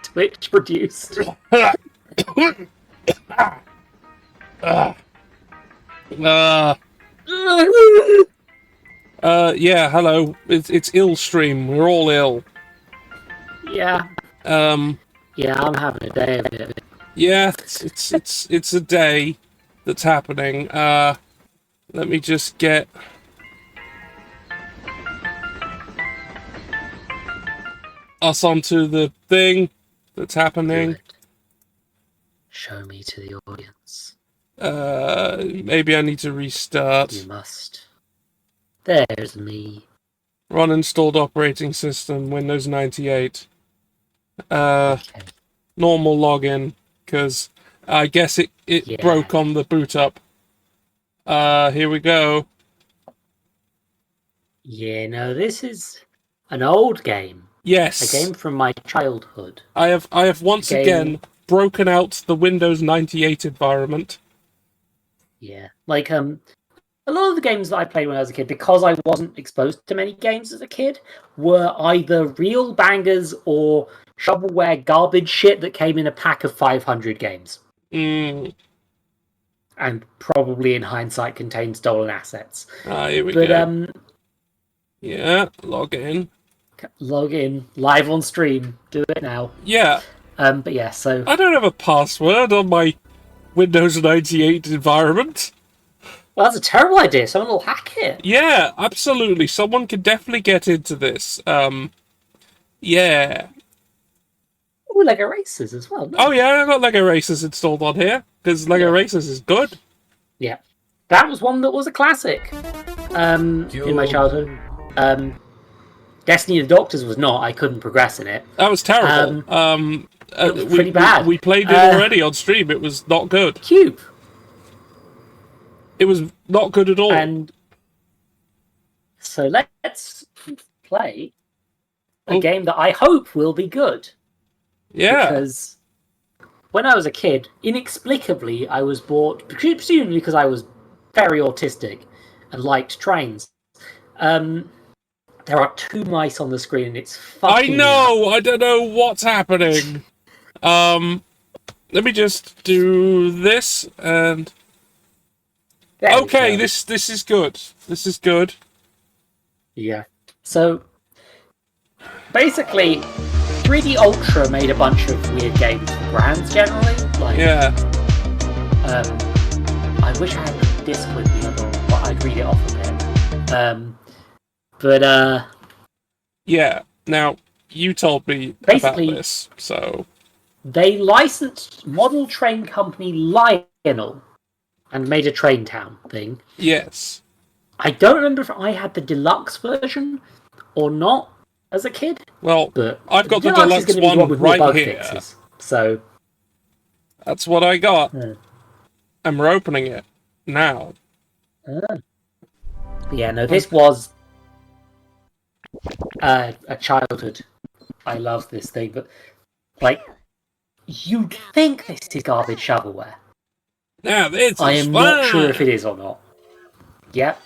Twitch produced. Yeah, hello. It's ill stream. We're all ill. Yeah. Yeah, I'm having a day of it. Yeah, it's a day that's happening. Let me just get us onto the thing that's happening. Good. Show me to the audience. Maybe I need to restart. You must. There's me. Run installed operating system, Windows 98. Okay. Normal login, because I guess it broke on the boot up. Here we go. Yeah, no, this is an old game. Yes. A game from my childhood. I have once again broken out the Windows 98 environment. Yeah. Like, a lot of the games that I played when I was a kid, because I wasn't exposed to many games as a kid, were either real bangers or shovelware garbage shit that came in a pack of 500 games. And probably in hindsight contained stolen assets. Here we go. Yeah, log in. Log in, live on stream. Do it now. Yeah. But yeah, so... I don't have a password on my Windows 98 environment. Well, that's a terrible idea. Someone will hack it. Yeah, absolutely. Someone could definitely get into this. Yeah. Oh, Lego Racers as well. No? Oh, yeah, I've got Lego Racers installed on here, because Lego Racers is good. Yeah. That was one that was a classic in my childhood. Destiny of the Doctors was not. I couldn't progress in it. That was terrible. It was pretty bad. We played it already on stream. It was not good. Cube. It was not good at all. And so let's play a game that I hope will be good. Yeah. Because when I was a kid, inexplicably, I was bought, presumably because I was very autistic and liked trains. There are two mice on the screen, and it's fucking... I know! I don't know what's happening. Let me just do this, and... Okay, this is good. This is good. Yeah. So, basically, 3D Ultra made a bunch of weird games for brands, generally. Like, yeah. I wish I had the disc with me, but I'd read it off a bit. Yeah. Now, you told me about this, so... They licensed model train company Lionel and made a Train Town thing. Yes. I don't remember if I had the deluxe version or not as a kid. Well, but I've got the deluxe one right here. Fixes, so... That's what I got. And we're opening it now. Yeah, no, this was a childhood. I love this thing, but like, you'd think this is garbage shovelware. Now this is I am not sure if it is or not. Yep.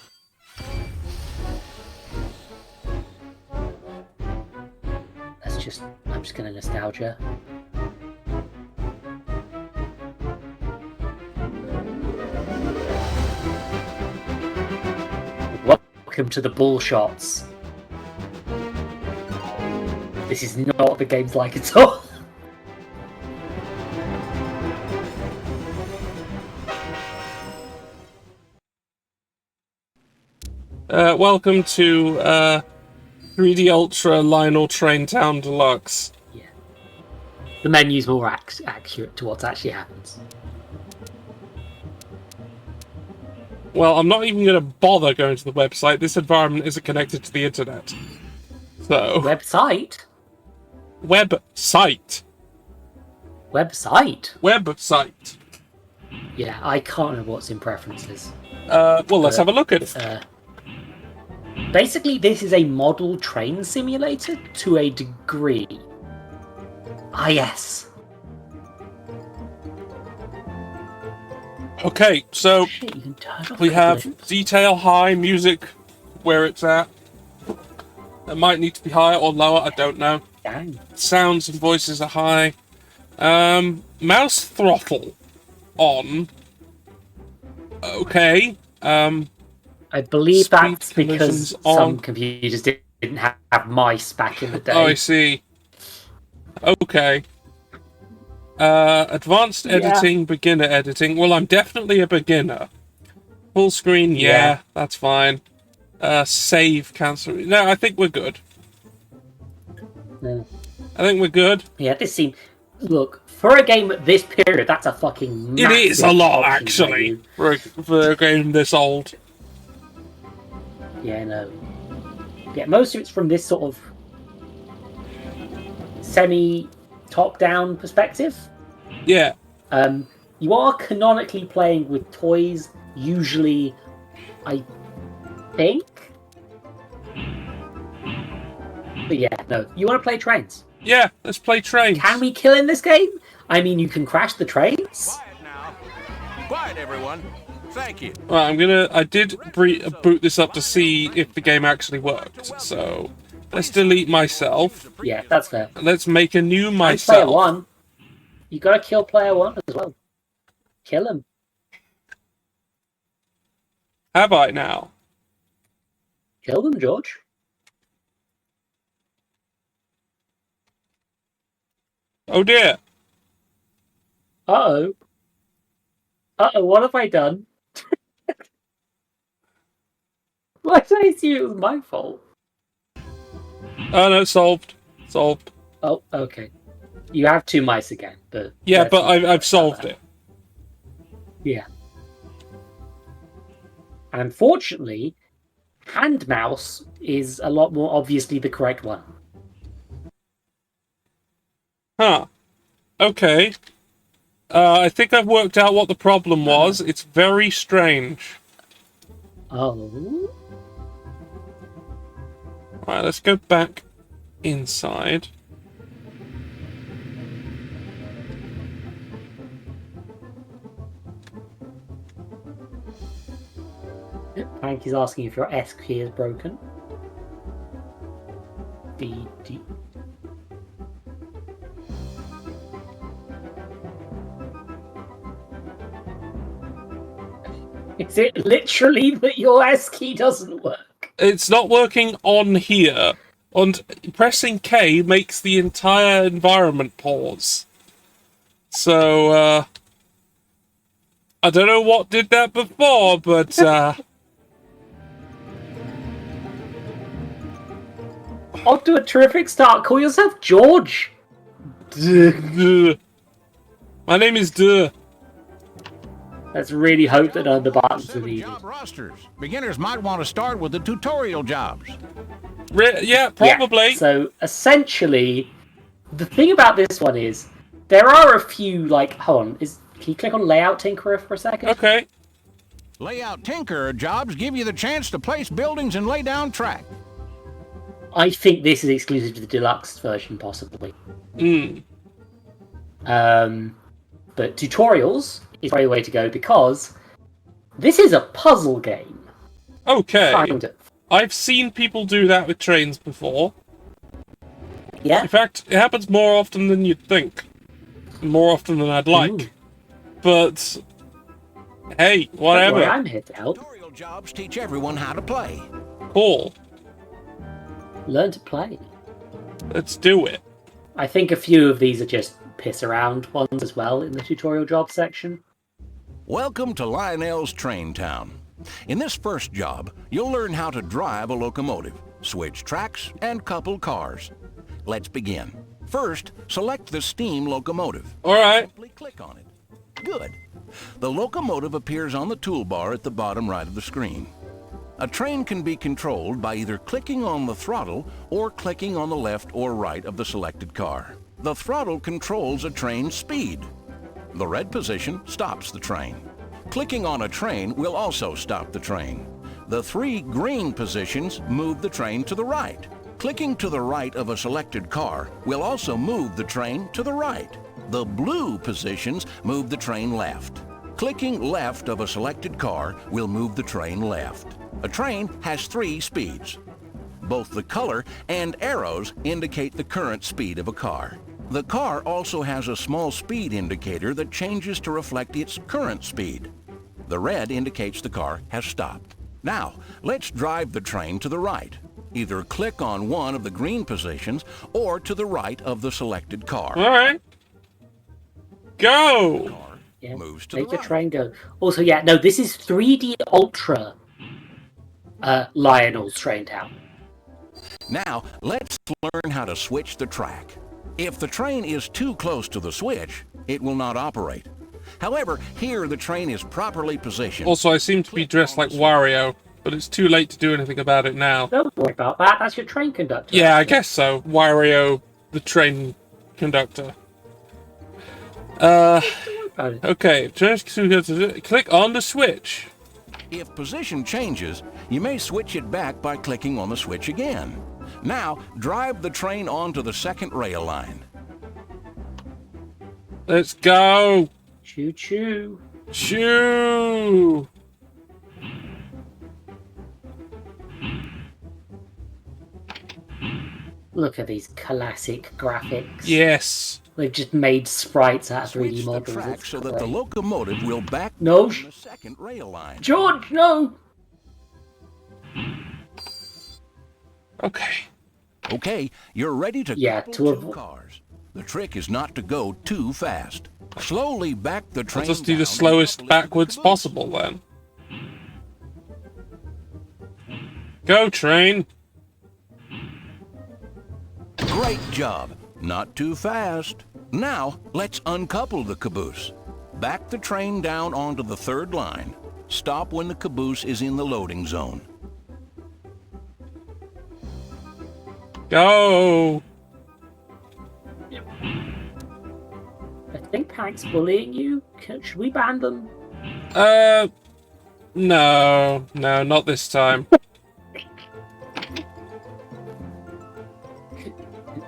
I'm just gonna nostalgia. Welcome to the bull shots. This is not what the game's like at all. Welcome to 3D Ultra Lionel Train Town Deluxe. Yeah. The menu's more accurate to what actually happens. Well, I'm not even going to bother going to the website. This environment isn't connected to the internet. So... Website? Website. Website? Website. Yeah, I can't remember what's in preferences. Well, let's have a look at it. Basically, this is a model train simulator to a degree. Ah, yes. Okay, so we have detail high, music where it's at. It might need to be higher or lower, I don't know. Dang. Sounds and voices are high. Mouse throttle on. Okay. I believe Speed that's because collisions some on. computers didn't have mice back in the day. Oh, I see. Okay. Advanced editing, beginner editing. Well, I'm definitely a beginner. Full screen, yeah, that's fine. Save, cancel. No, I think we're good. No. I think we're good. Yeah, this seems... Look, for a game at this period, that's a fucking It massive is a lot, option actually, menu. for a game this old. Yeah, no. Yeah, most of it's from this sort of semi-top-down perspective. Yeah. You are canonically playing with toys, usually, I think. But yeah, no. You want to play trains? Yeah, let's play trains. Can we kill in this game? I mean, you can crash the trains. Quiet now. Quiet, everyone. Thank you. Right, I did boot this up to see if the game actually worked. So, let's delete myself. Yeah, that's fair. Let's make a new And myself. player one. You gotta kill player one as well. Kill him. Have I now? Kill them, George. Oh dear. Uh-oh. Uh-oh, what have I done? Why did I assume it was my fault? Oh no, solved. Solved. Oh, okay. You have two mice again, but... Yeah, but I've solved it. Yeah. And unfortunately, hand mouse is a lot more obviously the correct one. Huh. Okay. I think I've worked out what the problem was. It's very strange. Oh? Right, let's go back inside. Hank is asking if your S key is broken. D. Is it literally that your S key doesn't work? It's not working on here. And pressing K makes the entire environment pause. So, I don't know what did that before, but, Off to a terrific start. Call yourself George. Duh. My name is Duh. Let's really hope that none of the buttons are needed. Job rosters. Beginners might want to start with the tutorial jobs. Yeah, probably. Yeah, so essentially, the thing about this one is there are a few like. Hold on, can you click on Layout Tinkerer for a second? Okay. Layout tinkerer jobs give you the chance to place buildings and lay down track. I think this is exclusive to the deluxe version, possibly. But tutorials is the way to go because this is a puzzle game. Okay. Kind of. I've seen people do that with trains before. Yeah. In fact, it happens more often than you'd think. More often than I'd like. Ooh. But, hey, whatever. Don't worry, I'm here to help. Tutorial jobs teach everyone how to play. Cool. Learn to play. Let's do it. I think a few of these are just piss around ones as well in the tutorial job section. Welcome to Lionel's Train Town. In this first job, you'll learn how to drive a locomotive, switch tracks, and couple cars. Let's begin. First, select the steam locomotive. All right. Simply click on it. Good. The locomotive appears on the toolbar at the bottom right of the screen. A train can be controlled by either clicking on the throttle or clicking on the left or right of the selected car. The throttle controls a train's speed. The red position stops the train. Clicking on a train will also stop the train. The three green positions move the train to the right. Clicking to the right of a selected car will also move the train to the right. The blue positions move the train left. Clicking left of a selected car will move the train left. A train has three speeds. Both the color and arrows indicate the current speed of a car. The car also has a small speed indicator that changes to reflect its current speed. The red indicates the car has stopped. Now, let's drive the train to the right. Either click on one of the green positions or to the right of the selected car. All right. Go! Car Yeah, moves to make the the right. train go. Also, yeah, no, this is 3D Ultra Lionel's train town. Now, let's learn how to switch the track. If the train is too close to the switch, it will not operate. However, here the train is properly positioned. Also, I seem to be dressed like Wario, but it's too late to do anything about it now. Don't worry about that. That's your train conductor. Yeah, I guess so. Wario, the train conductor. Okay. Click on the switch. If position changes, you may switch it back by clicking on the switch again. Now, drive the train onto the second rail line. Let's go. Choo choo. Shoo. Look at these classic graphics. Yes. They've just made sprites out of 3D Switch the models. track It's so that the great. locomotive will back No, on the second rail line. George, no! Okay. Okay, you're ready to Yeah, couple to two cars. The trick is not to go too fast. Slowly back the train I'll just do down the and slowest couple it backwards to the caboose. possible then. Go, train. Great job. Not too fast. Now, let's uncouple the caboose. Back the train down onto the third line. Stop when the caboose is in the loading zone. Go. I think Panic's bullying you. Should we ban them? No, not this time.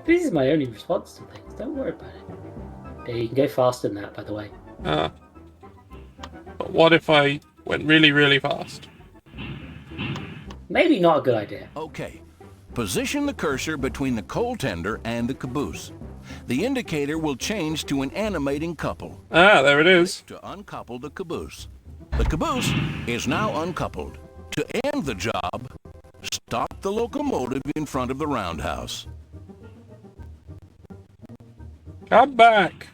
This is my only response to things. Don't worry about it. Yeah, you can go faster than that, by the way. But what if I went really, really fast? Maybe not a good idea. Okay. Position the cursor between the coal tender and the caboose. The indicator will change to an animating couple. Ah, there it is. To uncouple the caboose. The caboose is now uncoupled. To end the job, stop the locomotive in front of the roundhouse. Come back.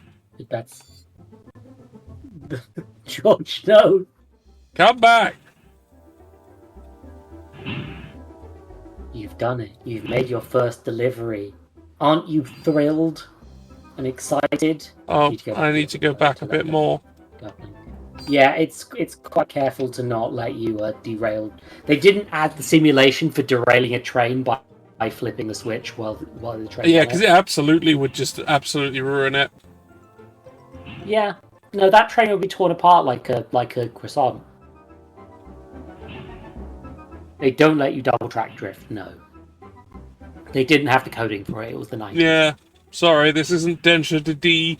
That's... George, no! Come back. You've done it. You've made your first delivery. Aren't you thrilled and excited? Oh, I need to go back a bit more. Yeah, it's quite careful to not let you derail. They didn't add the simulation for derailing a train by flipping the switch while the train. Yeah, because it absolutely would just absolutely ruin it. Yeah, no, that train would be torn apart like a croissant. They don't let you double track drift. No, they didn't have the coding for it. It was the 90s. Yeah, sorry, this isn't Densha to D.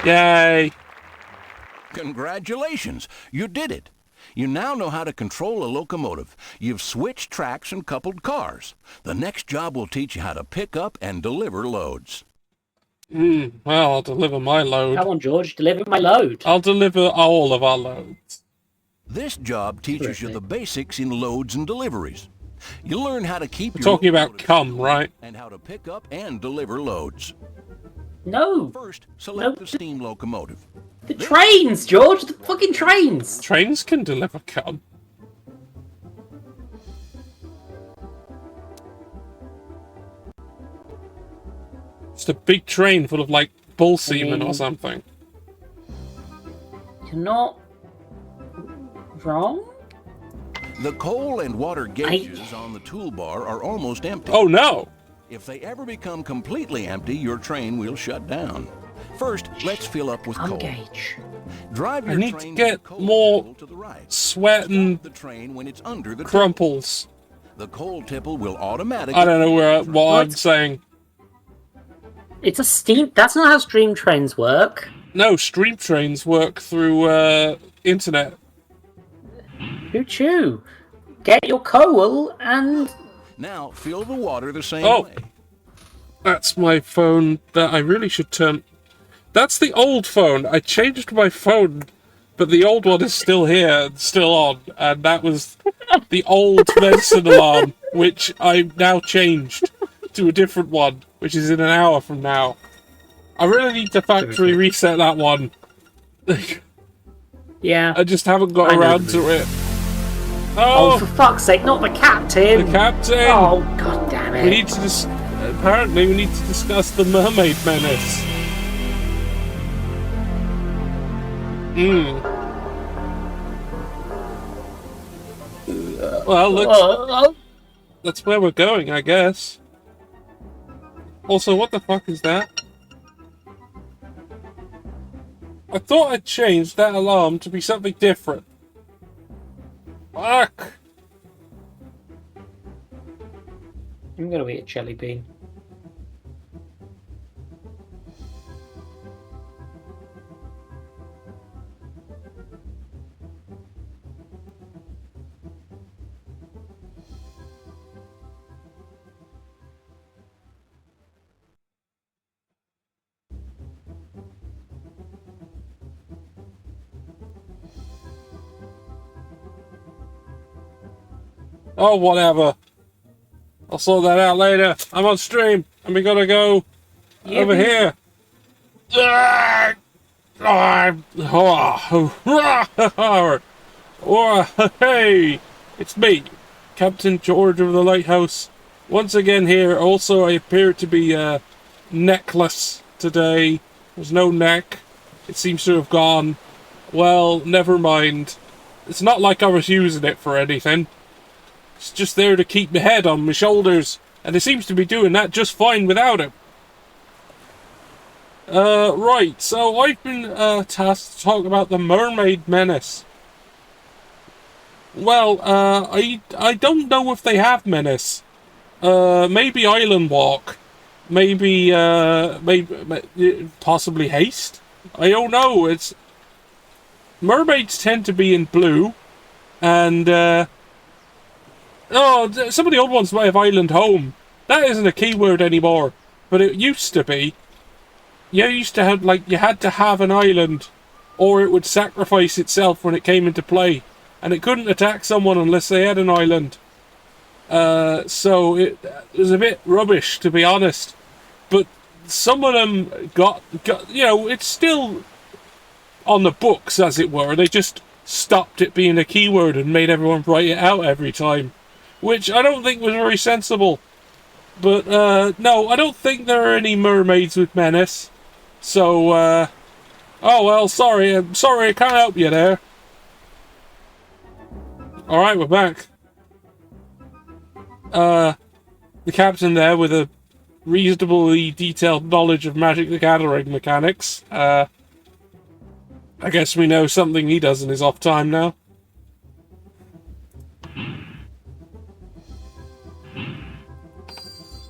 Yay! Congratulations! You did it! You now know how to control a locomotive. You've switched tracks and coupled cars. The next job will teach you how to pick up and deliver loads. Well, I'll deliver my load. Come on, George, deliver my load. I'll deliver all of our loads. This job teaches you the basics in loads and deliveries. You learn how to keep We're your talking about locomotive cum, stable right? and how to pick up and deliver loads. No, First, select No. the steam locomotive. the trains, George, the fucking trains. Trains can deliver cum. Just a big train full of, like, bull semen or something. You're not wrong. The coal and water gauges on the toolbar are almost empty. Oh, no! If they ever become completely empty, your train will shut down. First, let's fill up with coal. Gauge. Drive I your need to train get the coal more tipple to the right. Sweat Stop and the train when it's under the crumples. tipple. The coal tipple will automatically. I don't know what I'm saying. It's a steam. That's not how steam trains work. No, stream trains work through internet. Who Choo-choo. Get your coal and... Now fill the water the same way. That's my phone that I really should turn... That's the old phone. I changed my phone, but the old one is still here, still on. And that was the old medicine alarm, which I've now changed to a different one, which is in an hour from now. I really need to factory reset that one. Yeah. I just haven't got around to it. Oh, for fuck's sake, not the captain! The captain! Oh, god damn it. We need to apparently we need to discuss the mermaid menace. Well, looks... that's where we're going, I guess. Also, what the fuck is that? I thought I'd changed that alarm to be something different. Fuck! I'm gonna eat a jelly bean. Oh, whatever. I'll sort that out later. I'm on stream, and we gotta go over here. Hey, it's me, Captain George of the Lighthouse. Once again here. Also, I appear to be neckless today. There's no neck. It seems to have gone. Well, never mind. It's not like I was using it for anything. It's just there to keep my head on my shoulders, and it seems to be doing that just fine without it. Right, so I've been tasked to talk about the mermaid menace. Well, I don't know if they have menace. Maybe Island Walk. Maybe possibly Haste? I don't know. It's... mermaids tend to be in blue, and, oh, some of the old ones might have Island Home. That isn't a keyword anymore, but it used to be. You used to have, like, you had to have an island, or it would sacrifice itself when it came into play, and it couldn't attack someone unless they had an island. So it was a bit rubbish, to be honest. But some of them got, you know, it's still on the books, as it were. They just stopped it being a keyword and made everyone write it out every time, which I don't think was very sensible. But, no, I don't think there are any mermaids with menace. So, oh, well, sorry, I can't help you there. Alright, we're back. The captain there with a reasonably detailed knowledge of Magic the Gathering mechanics. I guess we know something he does in his off time now.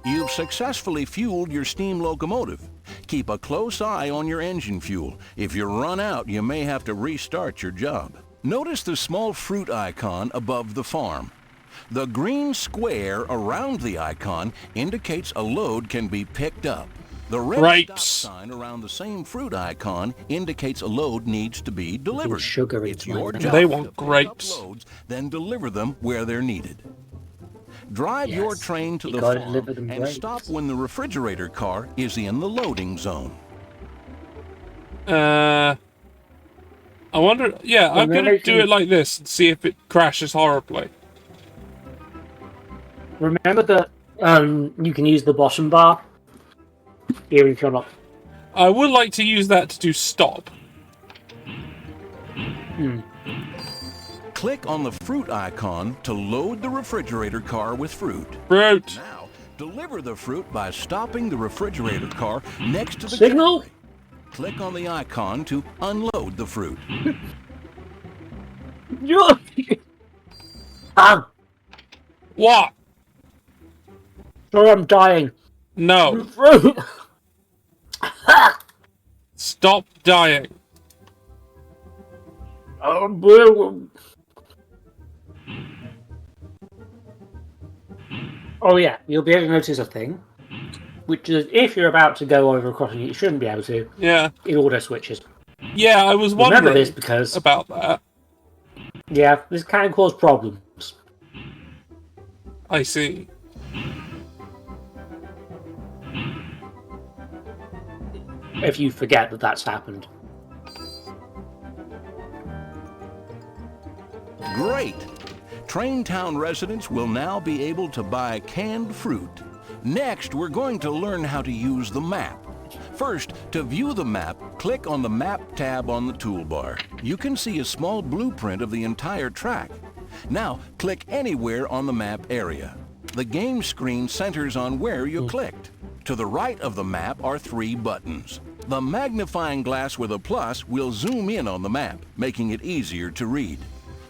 You've successfully fueled your steam locomotive. Keep a close eye on your engine fuel. If you run out, you may have to restart your job. Notice the small fruit icon above the farm. The green square around the icon indicates a load can be picked up. The red stop sign around the same fruit icon indicates a load needs to be delivered. It's your job they want to grapes. pick up loads, then deliver them where they're needed. Drive your train to the farm and stop when the refrigerator car is in the loading zone. I wonder... yeah, I'm gonna do it like this and see if it crashes horribly. Remember that you can use the bottom bar, even if you're not... I would like to use that to do stop. Click on the fruit icon to load the refrigerator car with fruit. Fruit! Now, deliver the fruit by stopping the refrigerator car next to the signal. category. Click on the icon to unload the fruit. What? Sorry, I'm dying. No. Stop dying. Oh yeah, you'll be able to notice a thing, which is if you're about to go over a crossing, you shouldn't be able to. Yeah. It auto switches. Yeah, I was Remember this wondering because about that. yeah, this can cause problems. I see. If you forget that that's happened. Great! Traintown residents will now be able to buy canned fruit. Next, we're going to learn how to use the map. First, to view the map, click on the Map tab on the toolbar. You can see a small blueprint of the entire track. Now, click anywhere on the map area. The game screen centers on where you clicked. To the right of the map are 3 buttons. The magnifying glass with a plus will zoom in on the map, making it easier to read.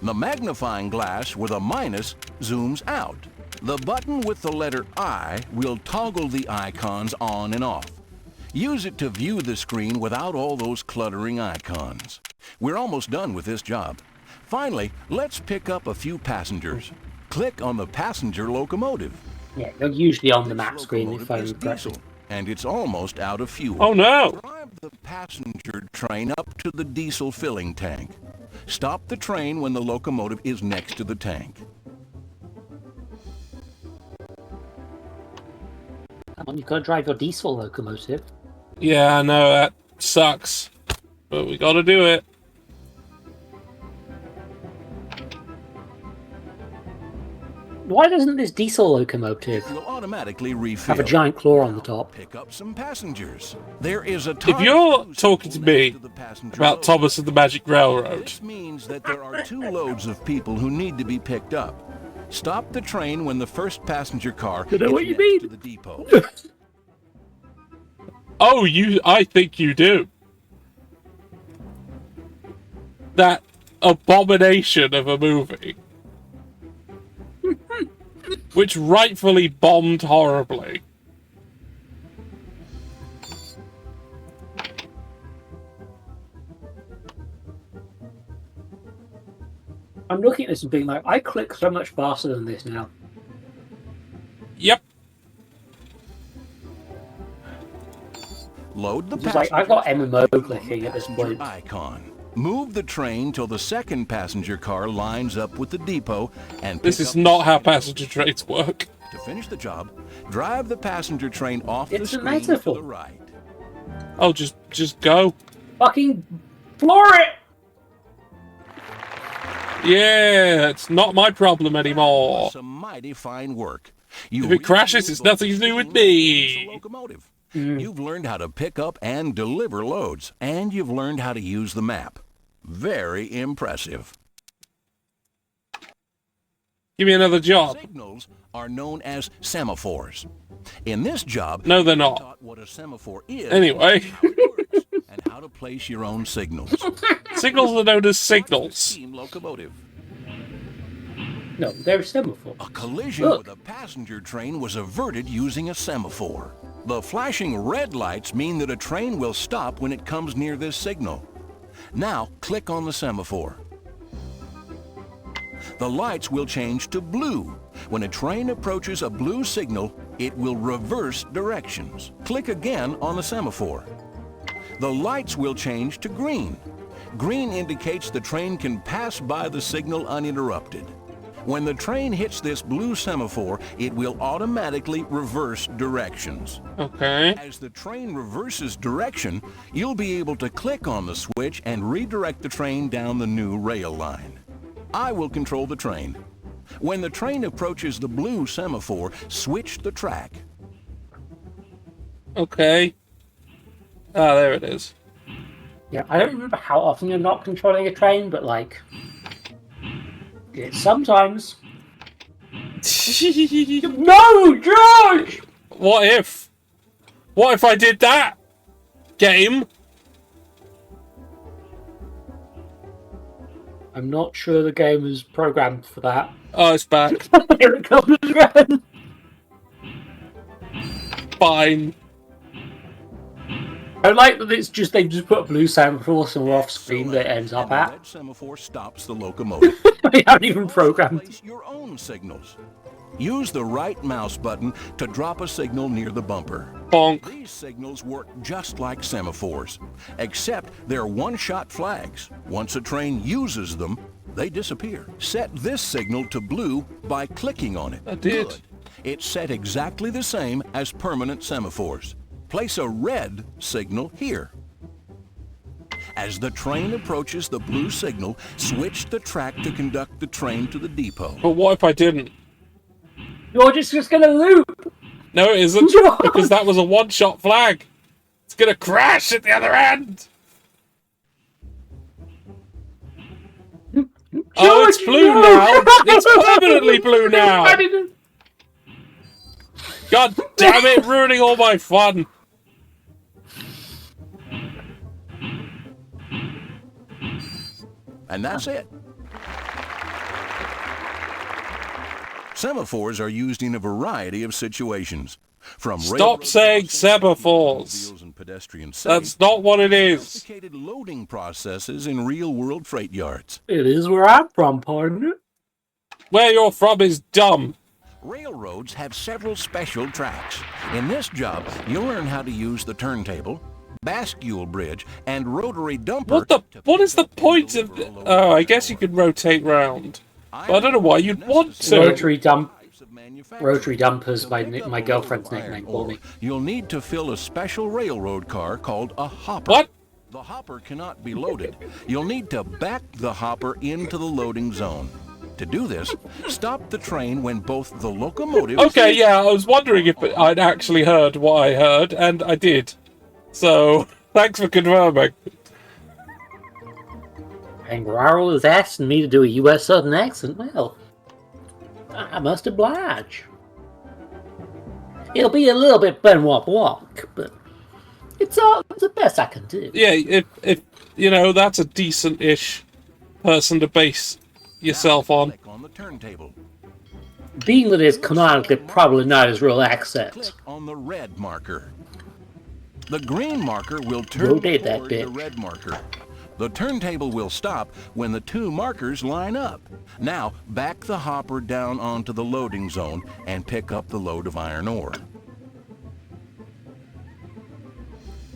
The magnifying glass with a minus zooms out. The button with the letter I will toggle the icons on and off. Use it to view the screen without all those cluttering icons. We're almost done with this job. Finally, let's pick up a few passengers. Click on the passenger locomotive. Yeah, you're usually on the map This screen if locomotive is I'm correct. diesel, and it's almost out of fuel. Oh no! Drive the passenger train up to the diesel filling tank. Stop the train when the locomotive is next to the tank. Come on, you've got to drive your diesel locomotive. Yeah, I know, that sucks. But we gotta do it. Why doesn't this diesel locomotive Will automatically refill. have a giant claw on the top? Pick up some passengers. There is a If you're talking to me the passenger about load. Thomas and the Magic Railroad, This means that there are 2 loads of people who need to be picked up. Stop the train when the first passenger car You know is what you next mean? to the depot. I think you do. That abomination of a movie. Which rightfully bombed horribly. I'm looking at this and being like, I click so much faster than this now. Yep. Load the It's like, I've got MMO clicking at this passenger point. icon. Move the train till the second passenger car lines up with the depot and This pick is up not the how second passenger trains work. To finish the job, drive the passenger train off the It's a screen to metaphor. the right. Oh, just go. Fucking floor it! Yeah, it's not my problem anymore. Some mighty fine work. You If it crashes, it's nothing to do with me. Locomotive. You've learned how to pick up and deliver loads, and you've learned how to use the map. Very impressive. Give me another job. Signals are known as semaphores. In this job, No, they're you're not. taught what a semaphore is, Anyway, how it works, and how to place your own signals. signals are known as signals. Steam locomotive. No, they're a semaphore. A collision Look. with a passenger train was averted using a semaphore. The flashing red lights mean that a train will stop when it comes near this signal. Now, click on the semaphore. The lights will change to blue. When a train approaches a blue signal, it will reverse directions. Click again on the semaphore. The lights will change to green. Green indicates the train can pass by the signal uninterrupted. When the train hits this blue semaphore, it will automatically reverse directions. Okay. As the train reverses direction, you'll be able to click on the switch and redirect the train down the new rail line. I will control the train. When the train approaches the blue semaphore, switch the track. Okay. Ah, there it is. Yeah, I don't remember how often you're not controlling a train, but like, it's sometimes. No, George! What if? What if I did that? Game? I'm not sure the game is programmed for that. Oh, it's back. Here it comes again. Fine. I like that it's just they've just put a blue semaphore somewhere off screen that it ends up And the at. red semaphore stops the locomotive. They haven't even programmed. Place your own signals. Use the right mouse button to drop a signal near the bumper. Bonk. These signals work just like semaphores, except they're one-shot flags. Once a train uses them, they disappear. Set this signal to blue by clicking on it. I did. Good. It's set exactly the same as permanent semaphores. Place a red signal here. As the train approaches the blue signal, switch the track to conduct the train to the depot. But what if I didn't? You're just gonna loop. No, it isn't, because that was a one-shot flag. It's gonna crash at the other end. Oh, it's blue now. It's permanently blue now. God damn it, ruining all my fun. And that's it. Semaphores are used in a variety of situations. From Stop saying semaphores. and pedestrian That's not what it is. sophisticated loading processes in real-world freight yards. It is where I'm from, partner. Where you're from is dumb. Railroads have several special tracks. In this job, you'll learn how to use the turntable, bascule bridge, and rotary dumper. What is the point of... Oh, I guess you could rotate round. But I don't know why you'd want to. Rotary dumpers, my girlfriend's nickname for me. You'll need to fill a special railroad car called a hopper. What? The hopper cannot be loaded. You'll need to back the hopper into the loading zone. To do this, stop the train when both the locomotive... Okay, yeah, I was wondering if I'd actually heard what I heard, and I did. So, thanks for confirming. And Raul is asking me to do a US Southern accent. Well, I must oblige. It'll be a little bit Benoit Blanc, but it's the best I can do. Yeah, if you know, that's a decent-ish person to base yourself on. Click on the turntable. Being that it's canonically probably not his real accent. Click on the red marker. The green marker will turn Rotate that toward the bitch. red marker. The turntable will stop when the two markers line up. Now, back the hopper down onto the loading zone and pick up the load of iron ore.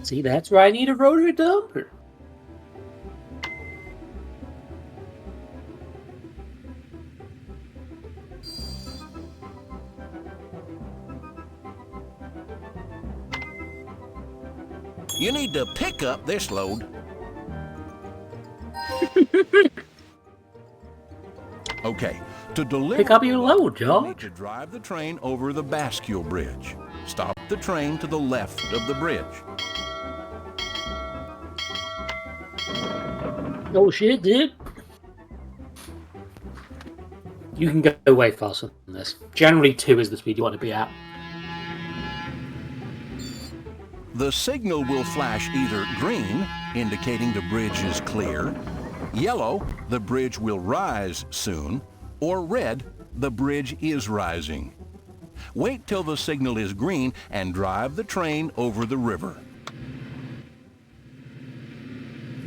See, that's where I need a rotary dumper. You need to pick up this load. Okay, to deliver... Pick up your load, you need George. to drive the train over the bascule bridge. Stop the train to the left of the bridge. Oh shit, dude. You can go way faster than this. Generally 2 is the speed you want to be at. The signal will flash either green, indicating the bridge is clear, yellow, the bridge will rise soon, or red, the bridge is rising. Wait till the signal is green and drive the train over the river.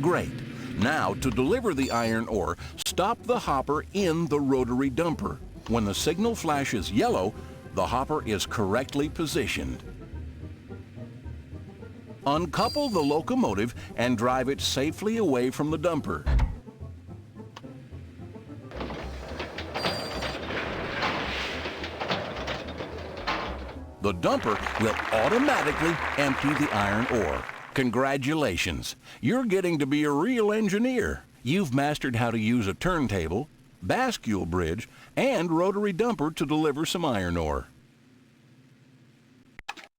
Great. Now, to deliver the iron ore, stop the hopper in the rotary dumper. When the signal flashes yellow, the hopper is correctly positioned. Uncouple the locomotive and drive it safely away from the dumper. The dumper will automatically empty the iron ore. Congratulations, you're getting to be a real engineer. You've mastered how to use a turntable, bascule bridge, and rotary dumper to deliver some iron ore.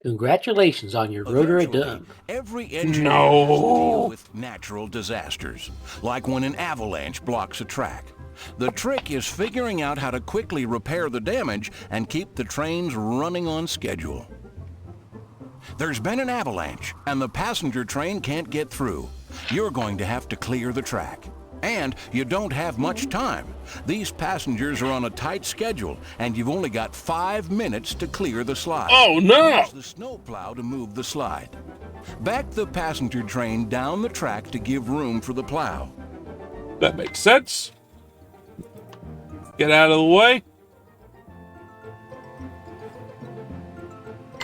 Congratulations on your rotary Eventually, dump. every engineer has to deal with natural disasters, like when an avalanche blocks a track. The trick is figuring out how to quickly repair the damage and keep the trains running on schedule. There's been an avalanche, and the passenger train can't get through. You're going to have to clear the track. And you don't have much time. These passengers are on a tight schedule, and you've only got 5 minutes to clear the slide. Oh, no! Use the snowplow to move the slide. Back the passenger train down the track to give room for the plow. That makes sense. Get out of the way.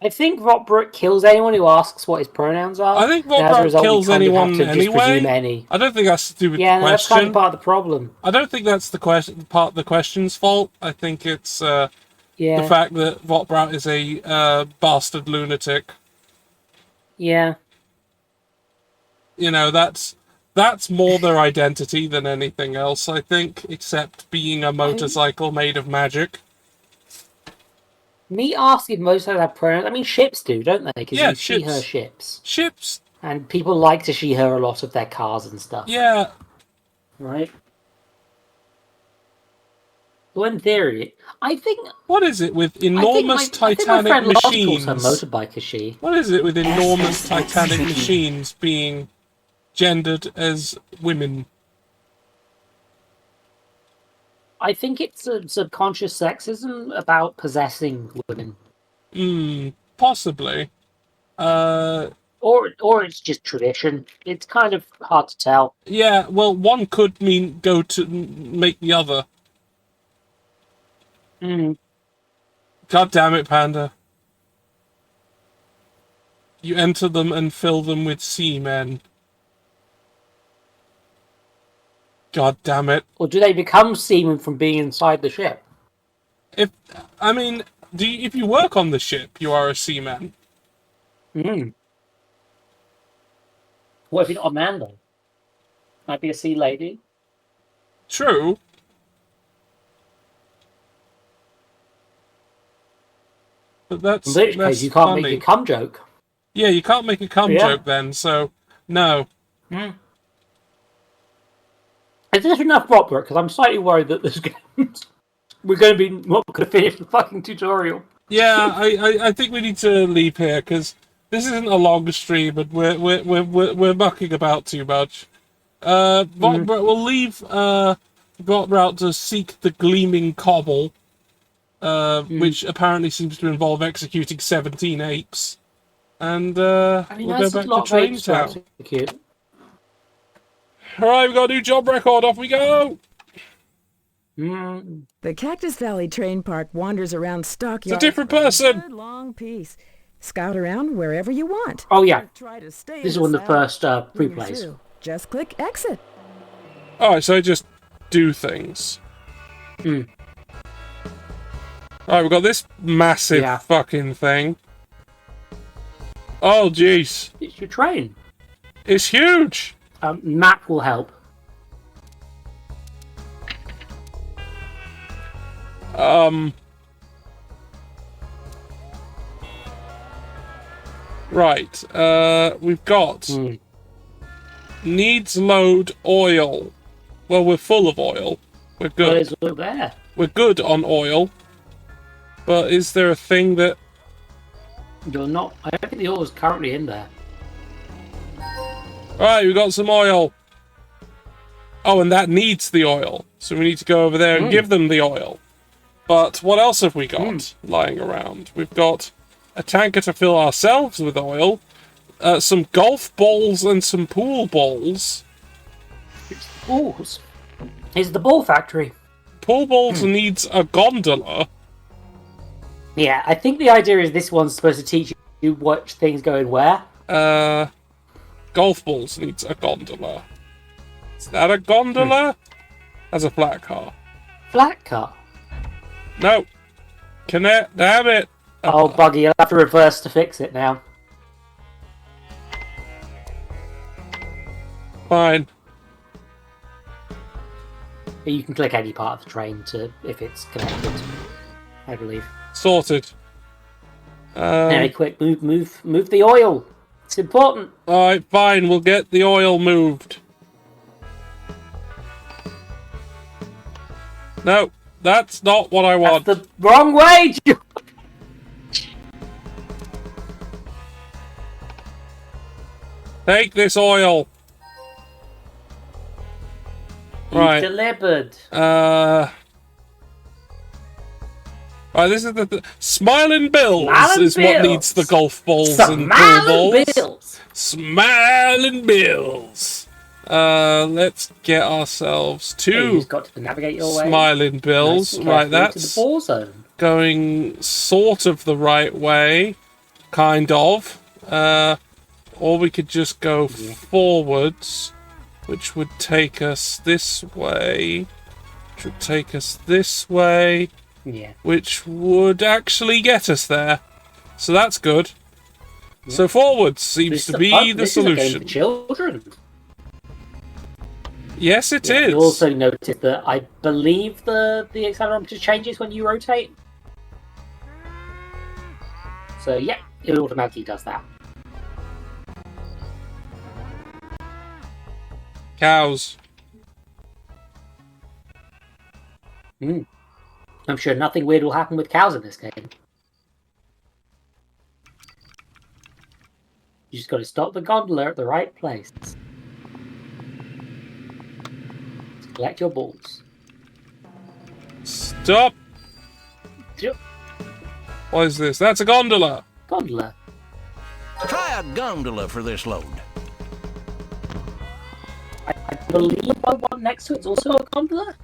I think Rotbrook kills anyone who asks what his pronouns are. I think and as a Rotbrook result, we kills kind of have anyone to just presume anyway. any. I don't think that's to do with Yeah, the no, that's kind of question. part of the problem. I don't think that's the question. Part of the question's fault. I think it's the Yeah, fact that Rotbrook is a bastard lunatic. yeah. You know, that's more their identity than anything else, I think, except being a motorcycle made of magic. Me asking most of them have pronouns. I mean, ships do, don't they? Because Yeah, you she, her ships. ships. Ships. And people like to she, her a lot of their cars and stuff. Yeah. Right? So in theory, I think... What is it with enormous Titanic I think my friend Lottie machines? calls her motorbike a she. What is it with enormous SSX. Titanic machines being gendered as women? I think it's a subconscious sexism about possessing women. Possibly. Or it's just tradition. It's kind of hard to tell. Yeah, well, one could mean go to make the other. God damn it, Panda. You enter them and fill them with seamen. God damn it. Or do they become seamen from being inside the ship? If you work on the ship, you are a seaman. What if you're not a man, though? Might be a sea lady. True. But that's In which case, you can't funny. make a cum joke. Yeah, you can't make a cum joke then, so no. Is this enough Rotbrook? Because I'm slightly worried that this game... we're going to be not going to finish the fucking tutorial. Yeah, I think we need to leave here because this isn't a long stream, and we're mucking about too much. We'll leave Rotbrook to seek the gleaming cobble, which apparently seems to involve executing 17 apes, and we'll go back to Train Town. All right, we've got a new job record. Off we go. The Cactus Valley Train Park wanders around Stockyard. It's a different person. Good long piece. Scout around wherever you want. Oh yeah, Try to stay this is one of the first pre-plays. Just click exit. All right, so I just do things. All right, we've got this massive fucking thing. Oh, jeez. It's your train. It's huge. Map will help. Right, we've got needs load oil. Well, we're full of oil. We're good. Well, it's all there. We're good on oil. But is there a thing that... You're not... I don't think the oil is currently in there. Right, we got some oil. Oh, and that needs the oil. So we need to go over there and give them the oil. But what else have we got lying around? We've got a tanker to fill ourselves with oil, some golf balls and some pool balls. Balls? Is the ball factory. Pool balls needs a gondola. Yeah, I think the idea is this one's supposed to teach you what things go in where. Golf balls needs a gondola. Is that a gondola? That's a flat car. Flat car? No. Connect. Damn it. Oh, buggy, you'll have to reverse to fix it now. Fine. You can click any part of the train to if it's connected, I believe. Sorted. Anyway, quick, move the oil. It's important. Alright, fine, we'll get the oil moved. No, that's not what I want. That's the wrong way! Take this oil. Right. Delivered. Right, this is the Smiling Bills what needs the golf balls and pool balls. Bills. Smiling Bills. Let's get ourselves You to just got to navigate your way. Smiling Bills. Nice and Right, carefully to that's the ball zone. going sort of the right way. kind of. Or we could just go forwards, which would take us this way. Which would take us this way. Yeah. Which would actually get us there. So that's good. Yeah. So forwards seems to be the solution. This is a game for children. Yes, it is. You also noticed that I believe the accelerometer changes when you rotate. So yeah, it automatically does that. Cows. I'm sure nothing weird will happen with cows in this game. You just got to stop the gondola at the right place. Collect your balls. Stop! Yep. What is this? That's a gondola! Gondola. Try a gondola for this load. I believe the one next to it's also a gondola.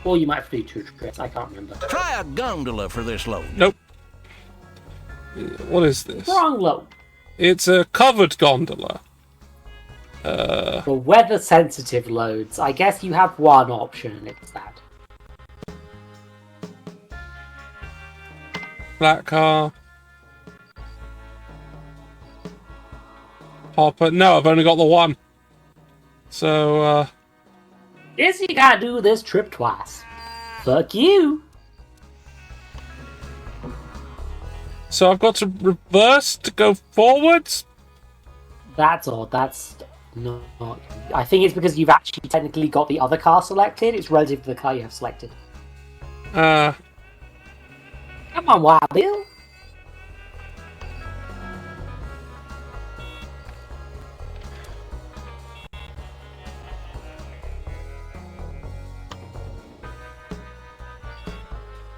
Or you might have to do two trips, I can't remember. Try a gondola for this load. Nope. What is this? Wrong load. It's a covered gondola. For weather-sensitive loads, I guess you have one option, and it's that. Flat car. Hopper. No, I've only got the one. So, Guess you gotta do this trip twice. Fuck you! So I've got to reverse to go forwards? That's odd, that's not... I think it's because you've actually technically got the other car selected. It's relative to the car you have selected. Come on, Wild Bill!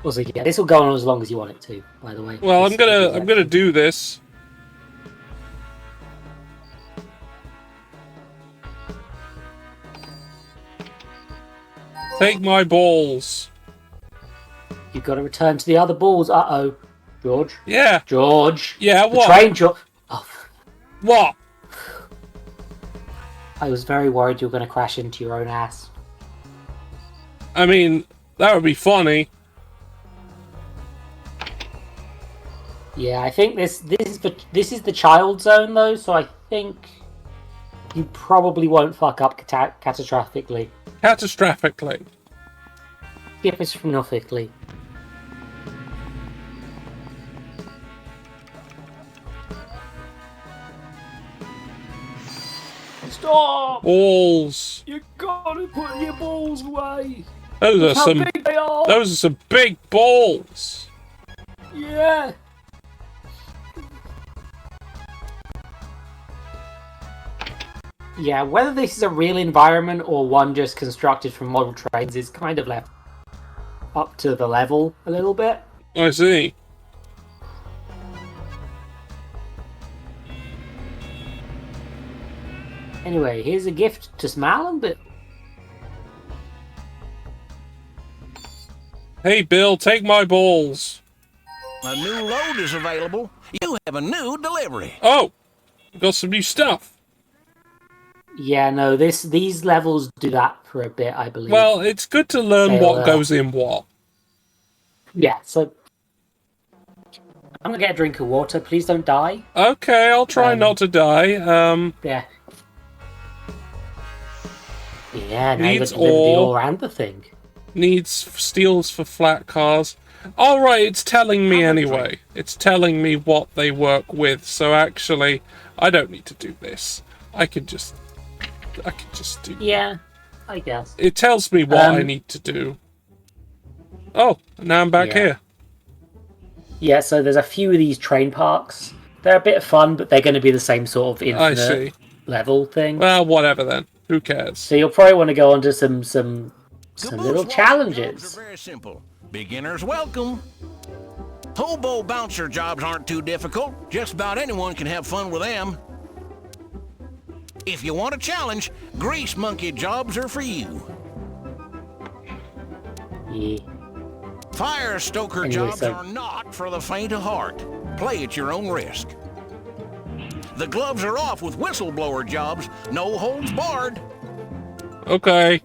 Also, yeah, this will go on as long as you want it to, by the way. Well, I'm gonna do this. Take my balls. You've got to return to the other balls. Uh-oh. George? Yeah. George? Yeah, what? The train, George. Oh. What? I was very worried you were going to crash into your own ass. I mean, that would be funny. Yeah, I think this is the child zone though, so I think you probably won't fuck up catastrophically. Catastrophically. Catastrophically. Stop! Balls. You gotta put your balls away. Those How big they are. Those are some big balls. Yeah. Yeah, whether this is a real environment or one just constructed from model trains is kind of left up to the level a little bit. I see. Anyway, here's a gift to Smile and Bill. Hey, Bill, take my balls. A new load is available. You have a new delivery. Oh, got some new stuff. Yeah, no, these levels do that for a bit, I believe. Well, it's good to learn what goes in what. Yeah, so I'm gonna get a drink of water. Please don't die. Okay, I'll try not to die. Yeah. Yeah, now Needs you've got the ore and the thing. Needs steels for flat cars. All right, it's telling me anyway. It's telling me what they work with. So actually, I don't need to do this. I can just do. Yeah, I guess. It tells me what I need to do. Oh, now I'm back here. Yeah, so there's a few of these train parks. They're a bit of fun, but they're going to be the same sort of infinite level thing. Well, whatever then. Who cares? So you'll probably want to go on to some little challenges. Are very simple. Beginners welcome. Hobo bouncer jobs aren't too difficult. Just about anyone can have fun with them. If you want a challenge, grease monkey jobs are for you. Yeah. Fire stoker Anyway, jobs are not for the faint of heart. Play at your own risk. The gloves are off with whistleblower jobs. No holds barred. Okay.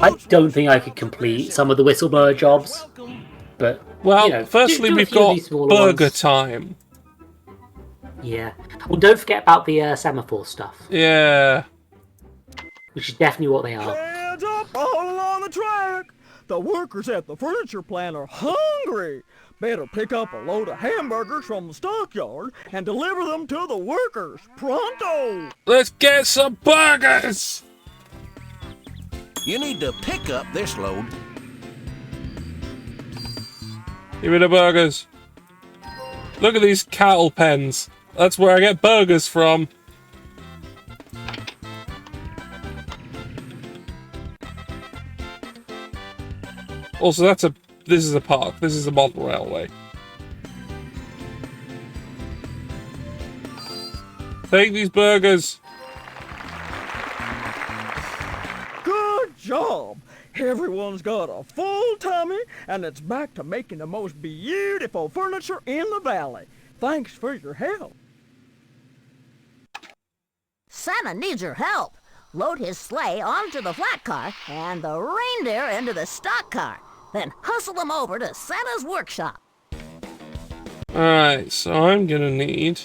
I don't think I could complete some of the whistleblower jobs, but Well, you know, firstly, do a we've few of got these smaller burger ones. time. Yeah. Well, don't forget about the semaphore stuff, Yeah. which is definitely what they are. Hands up all along the track. The workers at the furniture plant are hungry. Better pick up a load of hamburgers from the stockyard and deliver them to the workers. Pronto! Let's get some burgers! You need to pick up this load. Give me the burgers. Look at these cattle pens. That's where I get burgers from. Also, this is a park. This is a model railway. Take these burgers. Good job! Everyone's got a full tummy, and it's back to making the most beautiful furniture in the valley. Thanks for your help. Santa needs your help. Load his sleigh onto the flat car and the reindeer into the stock car. Then hustle them over to Santa's workshop. Alright, so I'm gonna need...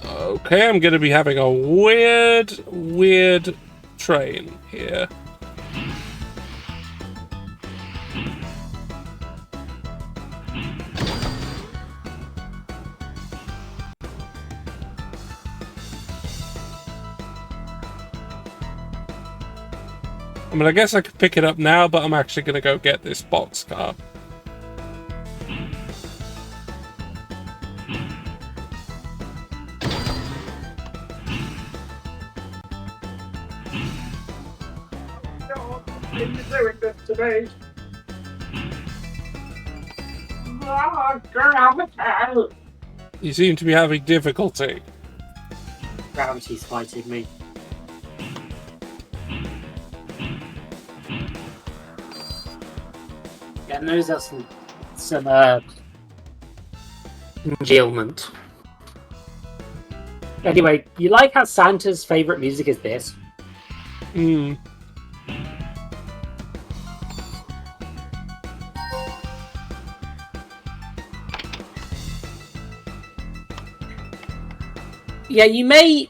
Okay, I'm gonna be having a weird train here. I mean, I guess I could pick it up now, but I'm actually gonna go get this boxcar. You seem to be having difficulty. Gravity's fighting me. Yeah, and those are some ailment. Anyway, you like how Santa's favorite music is this? Hmm. Yeah, you may...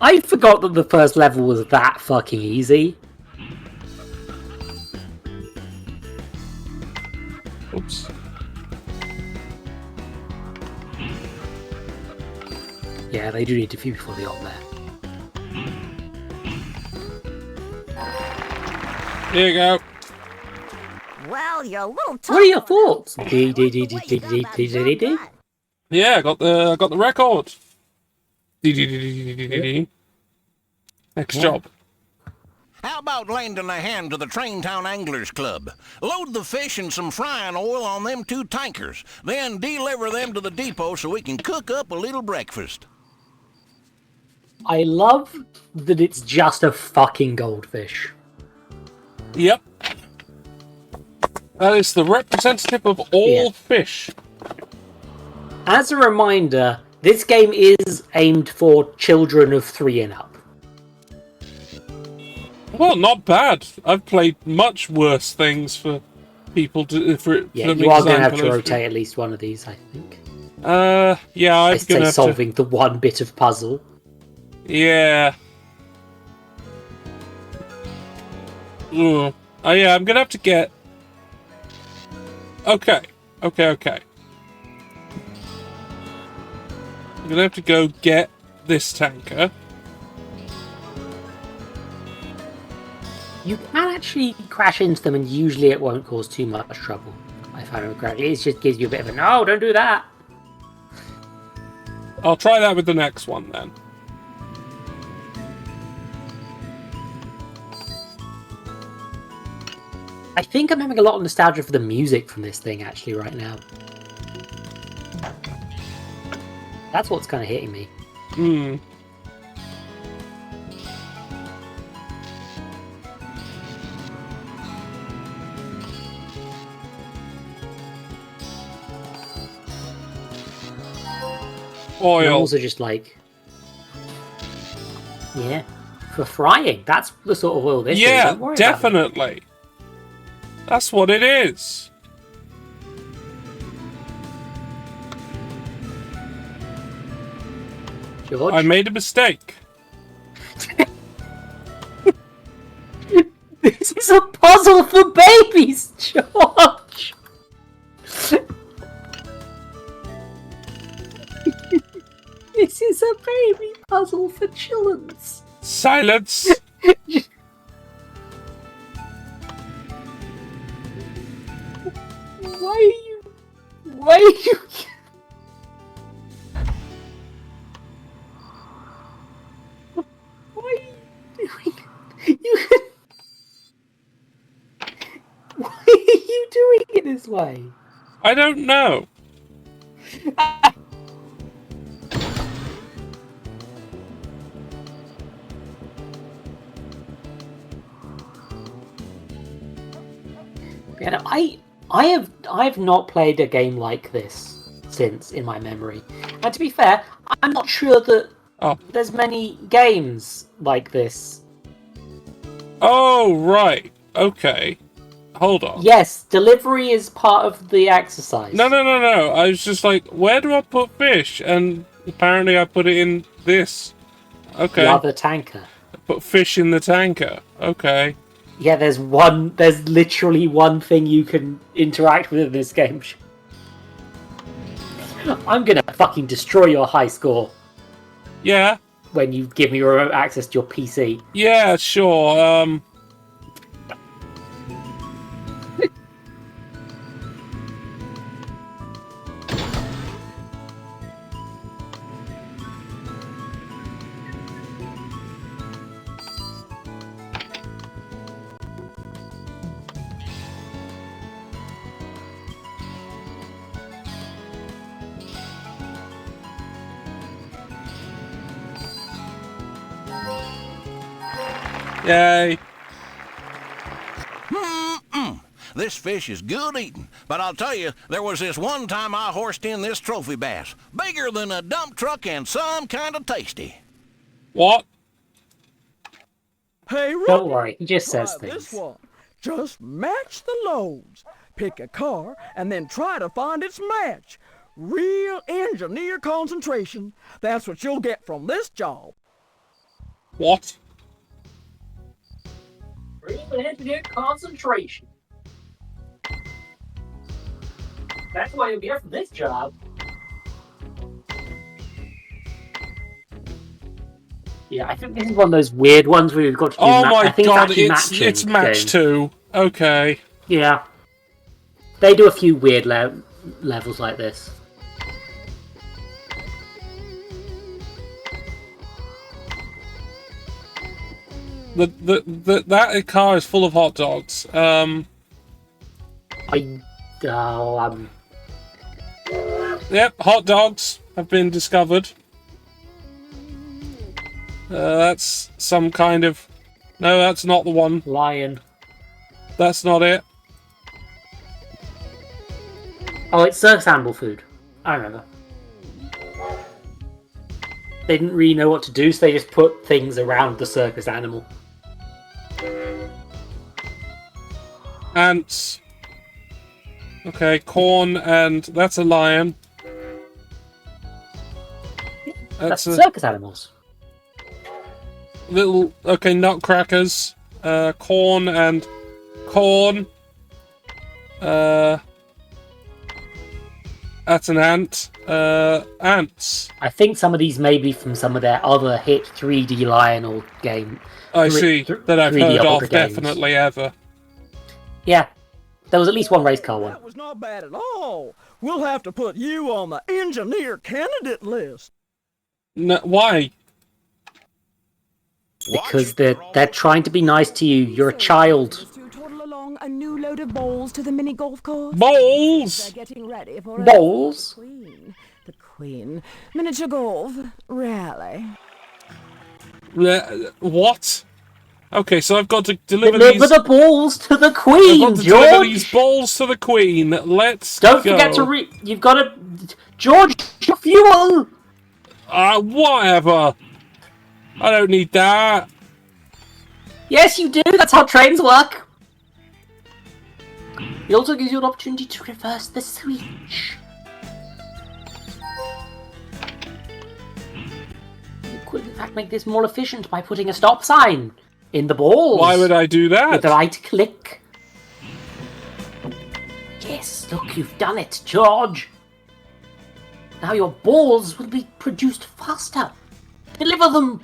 I forgot that the first level was that fucking easy. Oops. Yeah, they do need to few before they got there. Here you go. Well, you're a little tough. What are your thoughts? Yeah, I got the record. Next job. How about lending a hand to the Traintown Anglers Club? Load the fish and some frying oil on them 2 tankers, then deliver them to the depot so we can cook up a little breakfast. I love that it's just a fucking goldfish. Yep. That is the representative of all fish. As a reminder, this game is aimed for children of 3 and up. Well, not bad. I've played much worse things for people to... Yeah, you are going to have to rotate at least one of these, I think. Yeah, I'm I going say to have solving the one bit of puzzle. Yeah. Ugh. Oh, yeah, I'm going to have to get... Okay. I'm going to have to go get this tanker. You can actually crash into them and usually it won't cause too much trouble. I found it correctly. It just gives you a bit of a, no, don't do that. I'll try that with the next one then. I think I'm having a lot of nostalgia for the music from this thing, actually, right now. That's what's kind of hitting me. Hmm. Oil. And also just like... Yeah. For frying. That's the sort of oil this is. Yeah, Don't worry about it. definitely. That's what it is. George? I made a mistake. This is a puzzle for babies, George! This is a baby puzzle for children's. Silence. Why are you... Why are you... Why are you doing... You... Why are you doing it this way? I don't know. Yeah, I've not played a game like this since in my memory. And to be fair, I'm not sure that there's many games like this. Oh, right. Okay. Hold on. Yes, delivery is part of the exercise. No. I was just like, where do I put fish? And apparently I put it in this. Okay. The other tanker. I put fish in the tanker. Okay. Yeah, there's literally one thing you can interact with in this game. I'm gonna fucking destroy your high score Yeah. when you give me remote access to your PC. Yeah, sure. Yay. This fish is good eating, but I'll tell you, there was this one time I horsed in this trophy bass, bigger than a dump truck and some kind of tasty. What? Hey, Rookie, Don't worry, he just try says this things. one. Just match the loads. Pick a car and then try to find its match. Real engineer concentration. That's what you'll get from this job. What? Real engineer concentration. That's why you'll get from this job. Yeah, I think this is one of those weird ones where we've got to do Oh I my think god, it's, actually it's matching match game. 2. Okay. Yeah. They do a few weird levels like this. That car is full of hot dogs. Yep, hot dogs have been discovered. That's some kind of... No, that's not the one. Lion. That's not it. Oh, it's circus animal food. I remember. They didn't really know what to do, so they just put things around the circus animal. Ants. Okay, corn and... That's a lion. That's a circus animals. little... Okay, nutcrackers. Corn and... Corn. That's an ant. Ants. I think some of these may be from some of their other hit 3D Lionel game. I see. That I've 3D heard Opera of, games. definitely, ever. Yeah. There was at least one race car one. That was not bad at all. We'll have to put you on the engineer candidate list. No, why? Because they're trying to be nice to you. You're a child. To total along a new load of balls to the mini golf course? Balls! They're getting ready for Balls? The Queen. Miniature golf. Really? What? Okay, so I've got to deliver Deliver these... the balls to the I've Queen, got to deliver George! these balls to the Queen. Let's Don't go. forget to You've got to... George, your fuel! Whatever. I don't need that. Yes, you do. That's how trains work. It also gives you an opportunity to reverse the switch. You could, in fact, make this more efficient by putting a stop sign in the balls. Why would I do that? With the right click. Yes, look, you've done it, George. Now your balls will be produced faster. Deliver them.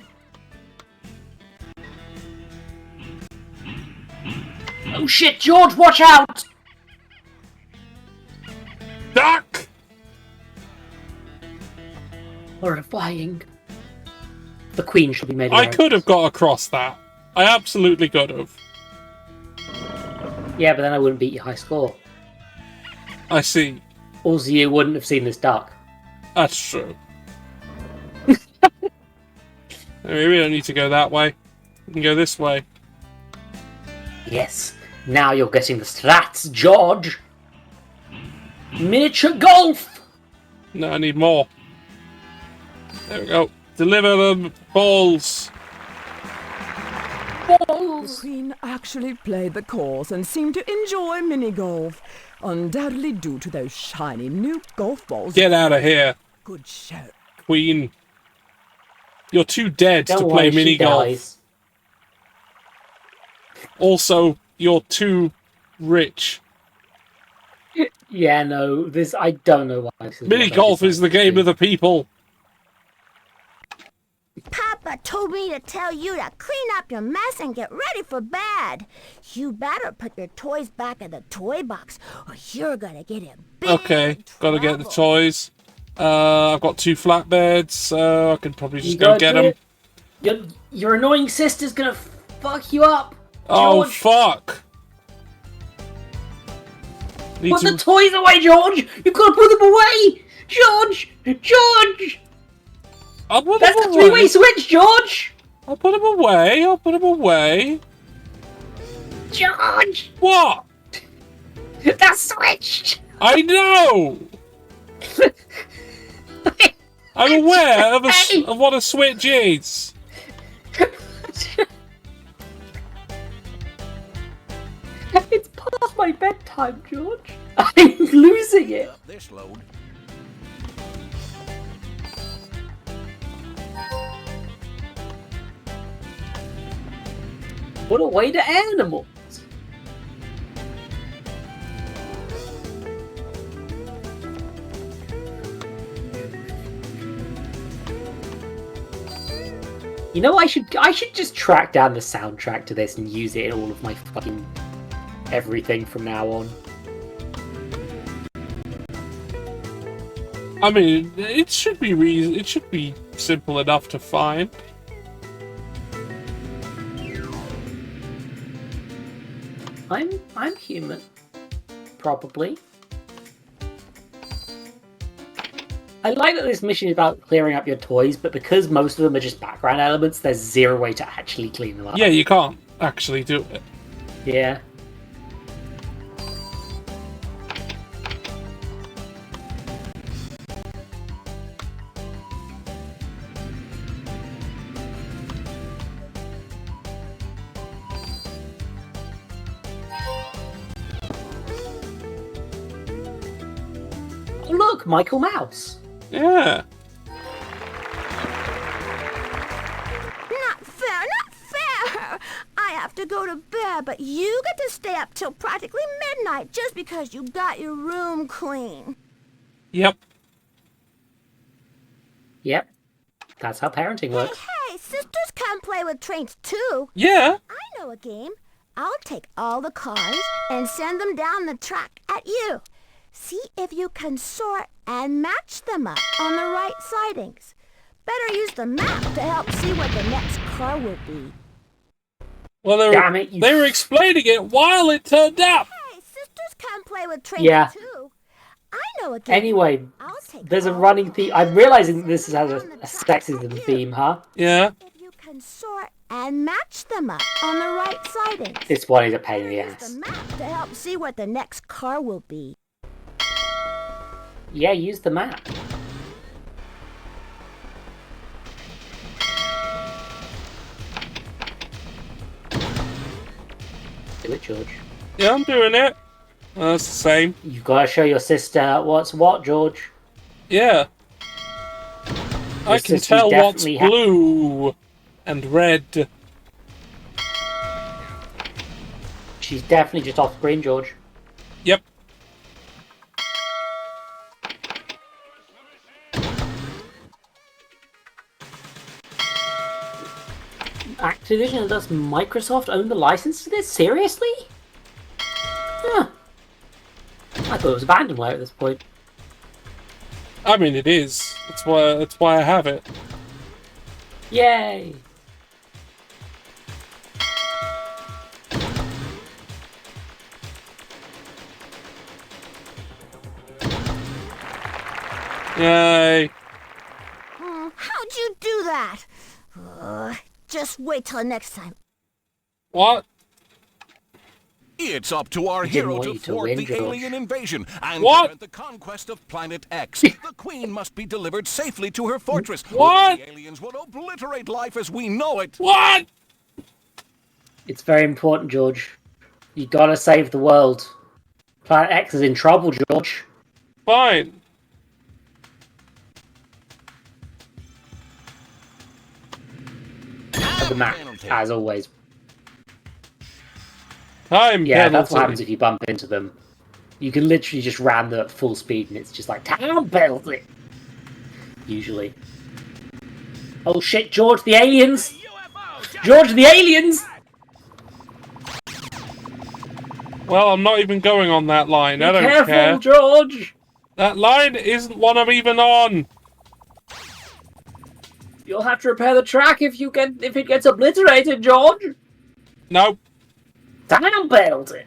Oh shit, George, watch out! Duck! Horrifying. The Queen should be made I aware. could have got across that. I absolutely could have. Yeah, but then I wouldn't beat your high score. I see. Also, you wouldn't have seen this duck. That's true. Maybe we don't need to go that way. We can go this way. Yes, now you're getting the strats, George. Miniature golf! No, I need more. There we go. Deliver the balls. The Balls! Queen actually played the course and seemed to enjoy mini golf. Undoubtedly due to those shiny new golf balls. Get out of here, Good show. Queen. You're too dead Don't to worry, play mini she golf. dies. Also, you're too rich. Yeah, no, this, I don't know why this is. Mini golf is the game of the people. Papa told me to tell you to clean up your mess and get ready for bed. You better put your toys back in the toy box or you're gonna get in big Okay, gotta get the trouble. toys. I've got 2 flatbeds, so I can probably just You go gotta get do them. it. Your annoying sister's gonna fuck you up. Oh, George. fuck! Need Put to... the toys away, George! You've got to put them away! George! George! I'll put That's them a away. three-way switch, George! I'll put them away. I'll put them away. George! What? That's switched! I know! I'm aware of what a switch is. It's past my bedtime, George. I'm losing it. Up this load. What a way to animals. You know, I should just track down the soundtrack to this and use it in all of my fucking everything from now on. I mean, it should be it should be simple enough to find. I'm human. Probably. I like that this mission is about clearing up your toys, but because most of them are just background elements, there's zero way to actually clean them up. Yeah, you can't actually do it. Yeah. Oh, look, Michael Mouse. Yeah. Not fair, not fair! I have to go to bed, but you get to stay up till practically midnight just because you got your room clean. Yep. Yep. That's how parenting works. Hey, sisters can play with trains too. Yeah. I know a game. I'll take all the cars and send them down the track at you. See if you can sort and match them up on the right sidings. Better use the map to help see what the next car will be. Well, Damn it, they were explaining it while it turned up. Hey, sisters can play with trains Yeah. too. I know a game. Anyway, I'll take there's a all running the theme. I'm realizing this has a on the tracks sexism like you. theme, huh? Yeah. If you can sort and match them up on the right sidings. This one is a pain in the Use ass. the map to help see where the next car will be. Yeah, use the map. Do it, George. Yeah, I'm doing it. That's the same. You've got to show your sister what's what, George. Yeah. I can sister's tell what's definitely blue and red. She's definitely just off screen, George. Yep. Activision and thus Microsoft own the license to this? Seriously? Huh. I thought it was abandonware at this point. I mean, it is. That's why I have it. Yay! Yay. How'd you do that? Just wait till next time. What? It's up to our We didn't hero want to you to thwart win, the George. alien invasion and What? prevent the conquest of Planet X. The Queen must be delivered safely to her fortress. What? The aliens will obliterate life as we know it. What? It's very important, George. You gotta save the world. Planet X is in trouble, George. Fine. The map, as always. Time Yeah, penalty. that's what happens if you bump into them. You can literally just ram them at full speed and it's just like, time penalty! Usually. Oh shit, George, the aliens! George, the aliens! Well, I'm not even going on that line. I Be don't careful, care. George! That line isn't one I'm even on. You'll have to repair the track if it gets obliterated, George! Nope. Time penalty!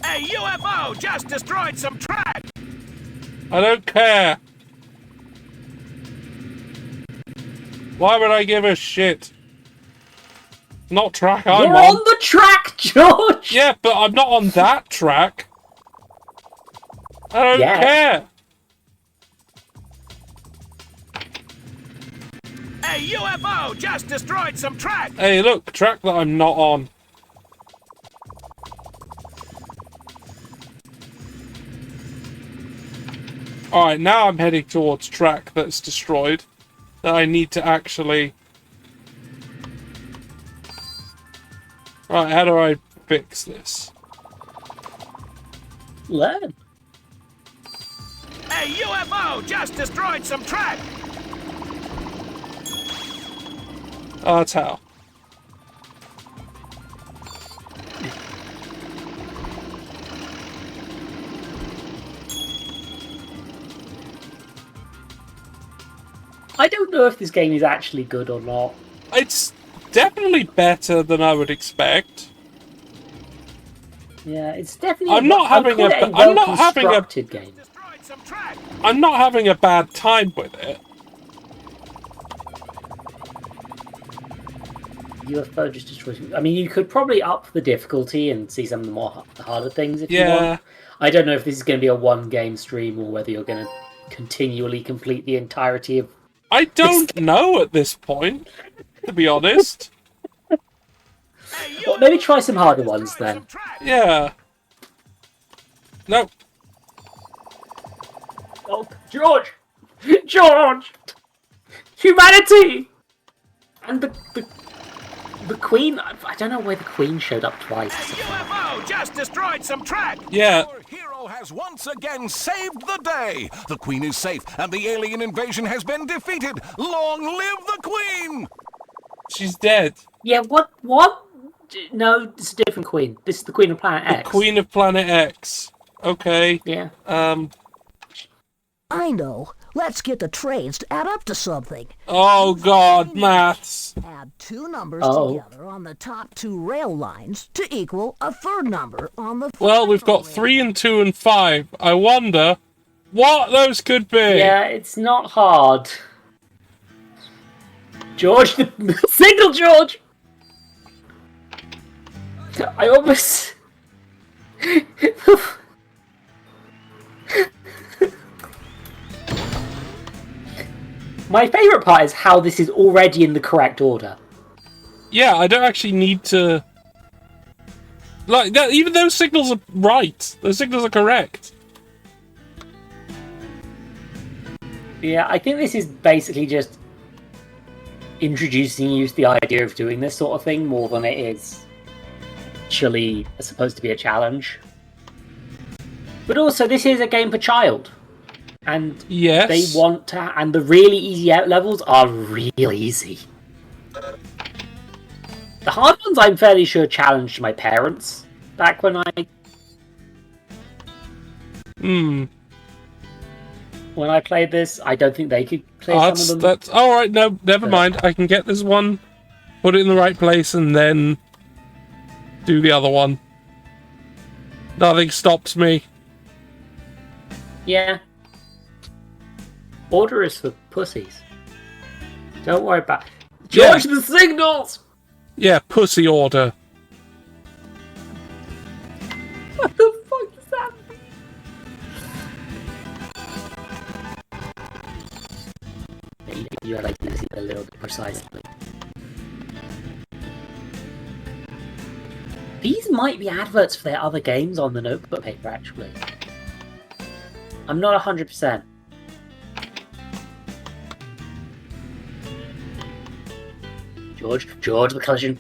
A UFO just destroyed some track. I don't care. Why would I give a shit? Not track I'm You're on the track, George! Yeah, but I'm not on that track. I don't Yeah. care. A UFO just destroyed some track. Hey, look, track that I'm not on. Alright, now I'm heading towards track that's destroyed. That I need to actually... Right, how do I fix this? Learn. A UFO just destroyed some track. Oh, that's how. I don't know if this game is actually good or not. It's definitely better than I would expect. Yeah, it's definitely. I'm not having I'd a- call it I'm not having a- well-constructed game. Destroyed some track. I'm not having a bad time with it. UFO just destroys. I mean, you could probably up the difficulty and see some of the more harder things if you Yeah. want. I don't know if this is going to be a one-game stream or whether you're going to continually complete the entirety of. I don't know at this point, to be honest. Well, maybe try some harder ones then. Yeah. No. Oh, George! George! Humanity! And the Queen. I don't know why the Queen showed up twice. UFO just destroyed some track. Yeah. Our hero has once again saved the day. The Queen is safe, and the alien invasion has been defeated. Long live the Queen! She's dead. Yeah, what? No, this is a different Queen. This is the Queen of Planet X. Queen of Planet X. Okay. Yeah. I know. Let's get the trains to add up to something. Oh God, maths. Add two numbers Oh. together on the top two rail lines to equal a third number on the Well, we've got final 3 and 2 and 5. I wonder what those could be. Yeah, it's not hard. George, signal, George! I almost... My favourite part is how this is already in the correct order. Yeah, I don't actually need to... Like, that, even those signals are right. Those signals are correct. Yeah, I think this is basically just introducing you to the idea of doing this sort of thing more than it is actually supposed to be a challenge. But also, this is a game for child. And Yes. they want to... And the really easy out levels are really easy. The hard ones, I'm fairly sure, challenged my parents back when When I played this, I don't think they could play some of them. That's all right. No, never mind. I can get this one, put it in the right place, and then do the other one. Nothing stops me. Yeah. Order is for pussies. Don't worry about... George, the signals! Yeah, pussy order. What the fuck does that mean? You're like this a little bit precisely. These might be adverts for their other games on the notebook paper, actually. I'm not 100%. George, the collision.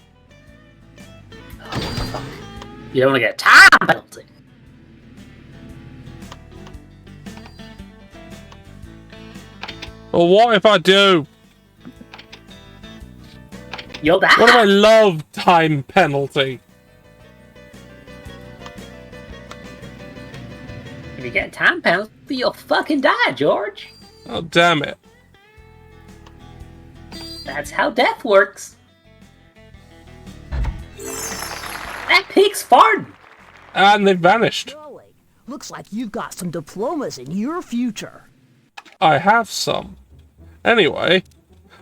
Oh, fuck. You don't want to get a time penalty. Well, what if I do? You'll die. What if I love time penalty? If you get a time penalty, you'll fucking die, George. Oh, damn it. That's how death works. That pig's farting. And they've vanished. Golly, looks like you've got some diplomas in your future. I have some. Anyway,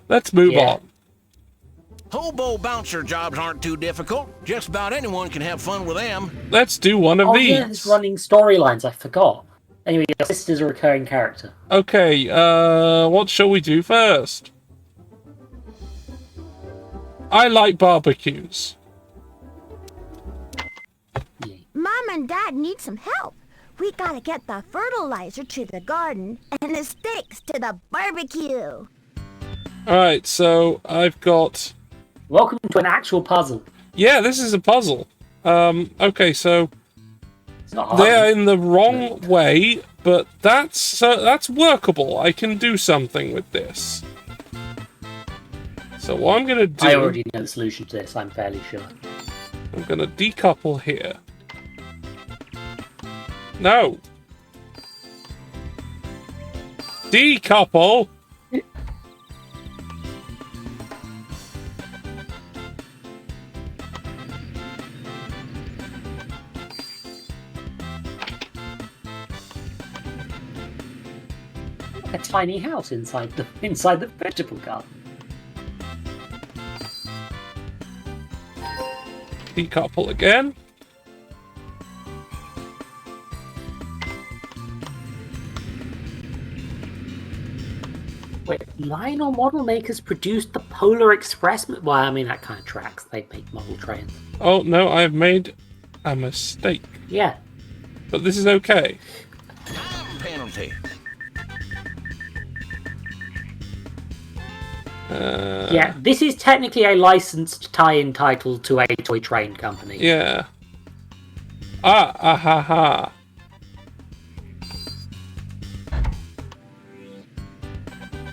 let's move on. Hobo bouncer jobs aren't too difficult. Just about anyone can have fun with them. Let's do one of these. Yeah, there's running storylines, I forgot. Anyway, your sister's a recurring character. Okay, what shall we do first? I like barbecues. Mom and Dad need some help. We gotta get the fertilizer to the garden and the steaks to the barbecue. Alright, so I've got... Welcome to an actual puzzle. Yeah, this is a puzzle. Okay, so It's not hard. they're in the wrong way, but that's workable. I can do something with this. So what I'm gonna do... I already know the solution to this, I'm fairly sure. I'm gonna decouple here. No! Decouple! Like a tiny house inside the vegetable garden. Decouple again. Wait, Lionel Model Makers produced the Polar Express? Well, I mean, that kind of tracks. They make model trains. Oh, no, I've made a mistake. Yeah. But this is okay. Time penalty. Yeah, this is technically a licensed tie-in title to a toy train company. Yeah. Ah ha ha.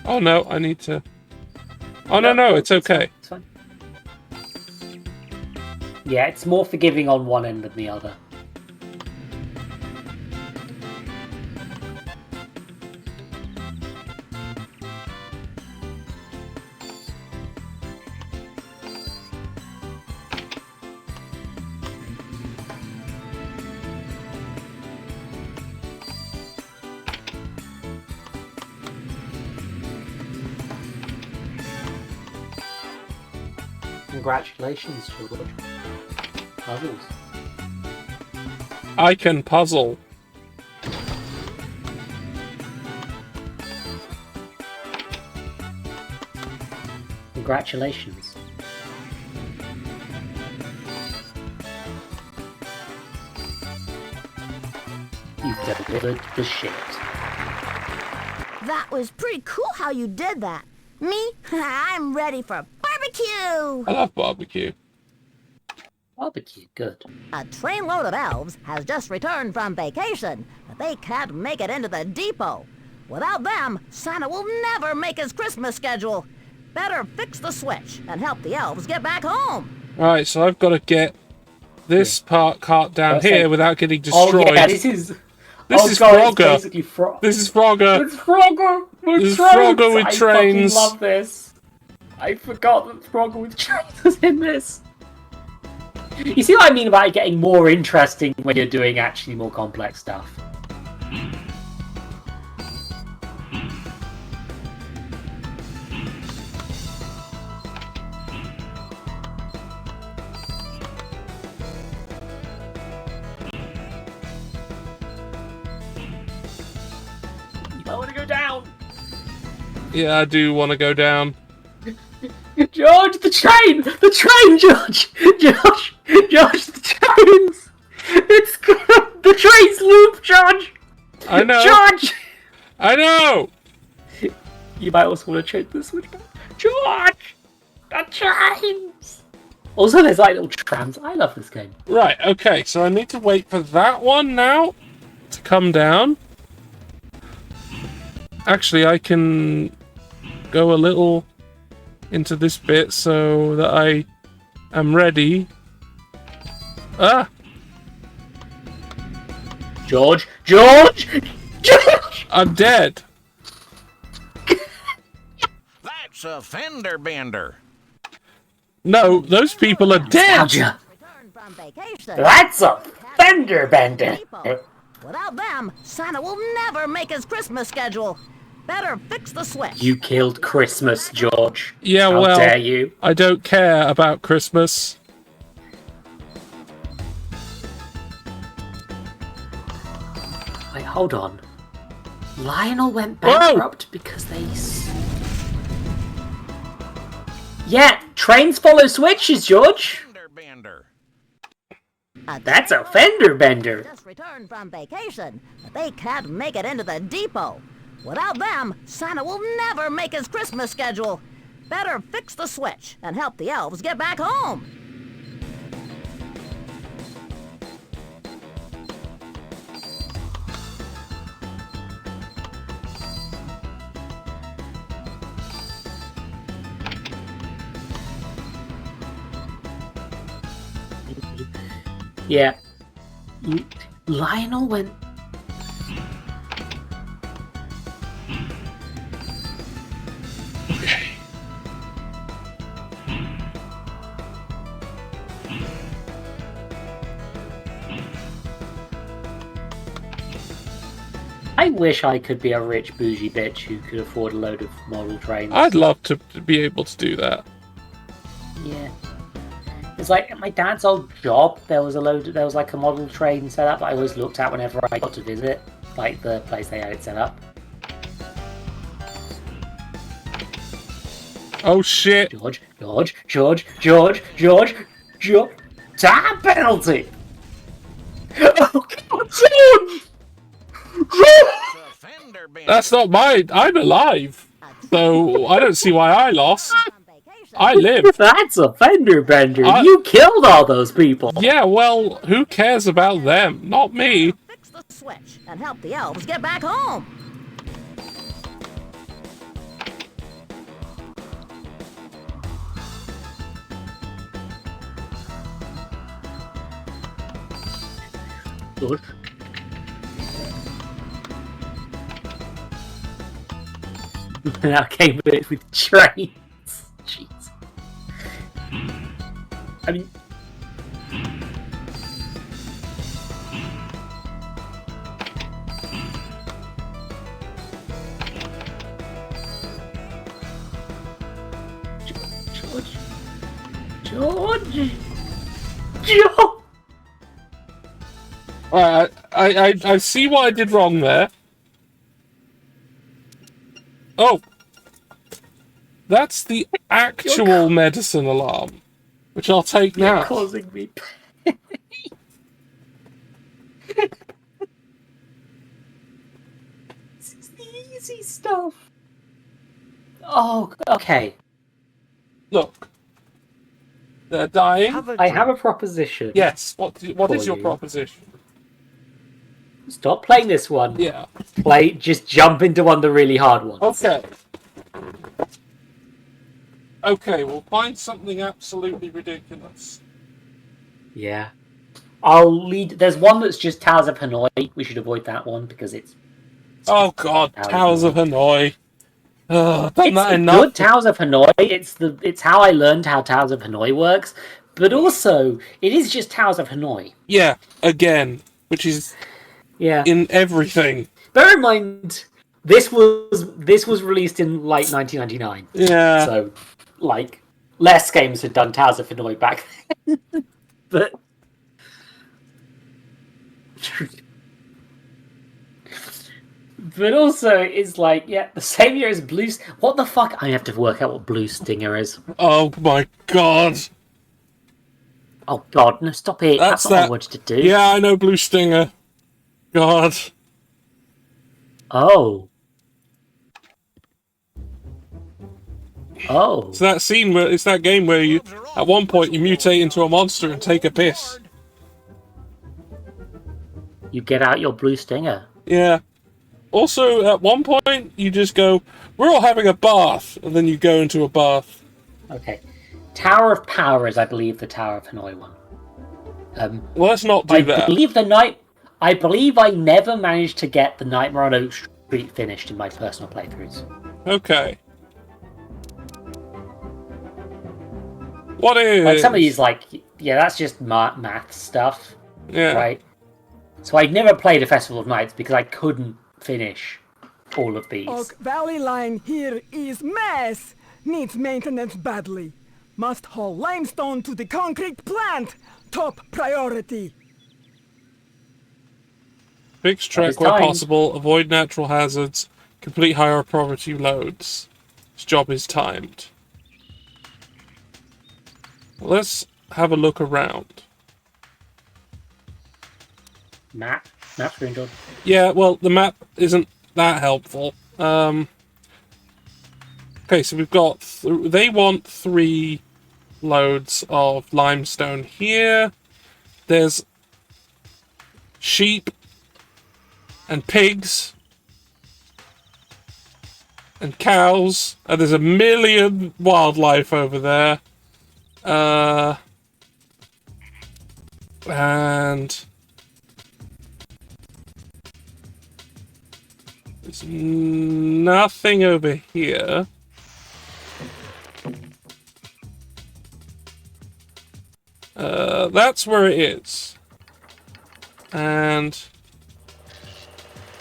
Oh no, I need to... Oh no, it's okay. It's fine. Yeah, it's more forgiving on one end than the other. Congratulations, George. Puzzles. I can puzzle. Congratulations. You've delivered the shit. That was pretty cool how you did that. Me? I'm ready for barbecue! I love barbecue. Barbecue, good. A trainload of elves has just returned from vacation, but they can't make it into the depot. Without them, Santa will never make his Christmas schedule. Better fix the switch and help the elves get back home. Right, so I've got to get this cart down here without getting destroyed. Oh yeah, this is Frogger. Basically This is Frogger. It's Frogger with This is trains. Frogger with I trains. fucking love this. I forgot that Frogger with trains was in this. You see what I mean about it getting more interesting when you're doing actually more complex stuff. I want to go down. Yeah, I do want to go down. George, the train, George, the trains. It's the train's loop, George. I know. George. I know. You might also want to change the switch back. George, the trains. Also, there's like little trams. I love this game. Right. Okay. So I need to wait for that one now to come down. Actually, I can go a little into this bit so that I am ready. Ah! George! I'm dead! That's a fender bender. No, those people are dead! Nostalgia. Returned from vacation. That's a fender bender. Without them, Santa will never make his Christmas schedule. Better fix the switch. You killed Christmas, George. Yeah, How well, dare you? I don't care about Christmas. Wait, hold on. Lionel went bankrupt because they... Yeah, trains follow switches, George. Fender bender. That's a fender bender. Just returned from vacation, but they can't make it into the depot. Without them, Santa will never make his Christmas schedule. Better fix the switch and help the elves get back home. Yeah. Lionel went... I wish I could be a rich bougie bitch who could afford a load of model trains. I'd love to be able to do that. Yeah. It's like at my dad's old job, there was like a model train set up that I always looked at whenever I got to visit, like the place they had it set up. Oh shit! George! Time penalty! Oh God, George! That's a fender bender. That's not mine. I'm alive, so I don't see why I lost. I live. That's a fender bender. You killed all those people. Yeah, well, who cares about them? Not me. Fix the switch and help the elves get back home. George. Now came with trains. Jeez. I mean... Joe! Alright, I see what I did wrong there. Oh! That's the actual medicine alarm, which I'll take You're now. causing me pain. This is the easy stuff. Oh, okay. Look. They're dying. I have a proposition. Yes, what is your you. proposition? Stop playing this one. Yeah. Just jump into one of the really hard ones. Okay. Okay, we'll find something absolutely ridiculous. Yeah. I'll lead. There's one that's just Towers of Hanoi. We should avoid that one because it's. Oh god, Towers of Hanoi. I've done that It's enough. good Towers of Hanoi. It's how I learned how Towers of Hanoi works. But also, it is just Towers of Hanoi. Yeah, again, which is in everything. Bear in mind, this was released in like 1999. Yeah. So, like, less games had done Towers of Hanoi back then. But also, it's like, the same year as Blue... What the fuck? I have to work out what Blue Stinger is. Oh my god. Oh god, no, stop it. That's not what I wanted to do. Yeah, I know Blue Stinger. God. Oh. Oh. It's that scene where it's that game where you, at one point, you mutate into a monster and take a piss. You get out your Blue Stinger. Yeah. Also, at one point, you just go, we're all having a bath, and then you go into a bath. Okay. Tower of Power is, I believe, the Tower of Hanoi one. Well, let's not do that. I believe I never managed to get the Nightmare on Oak Street finished in my personal playthroughs. Okay. What is... Like, some of these, that's just math stuff. Yeah. Right? So I never played a Festival of Nights because I couldn't finish all of these. Oak Valley line here is mess. Needs maintenance badly. Must haul limestone to the concrete plant. Top priority. Fix track where possible, avoid natural hazards, complete higher priority loads. This job is timed. Let's have a look around. Map screen done. Yeah, well, the map isn't that helpful. Okay, so we've got... they want 3 loads of limestone here. There's sheep and pigs and cows, and there's a million wildlife over there. And there's nothing over here. That's where it is. And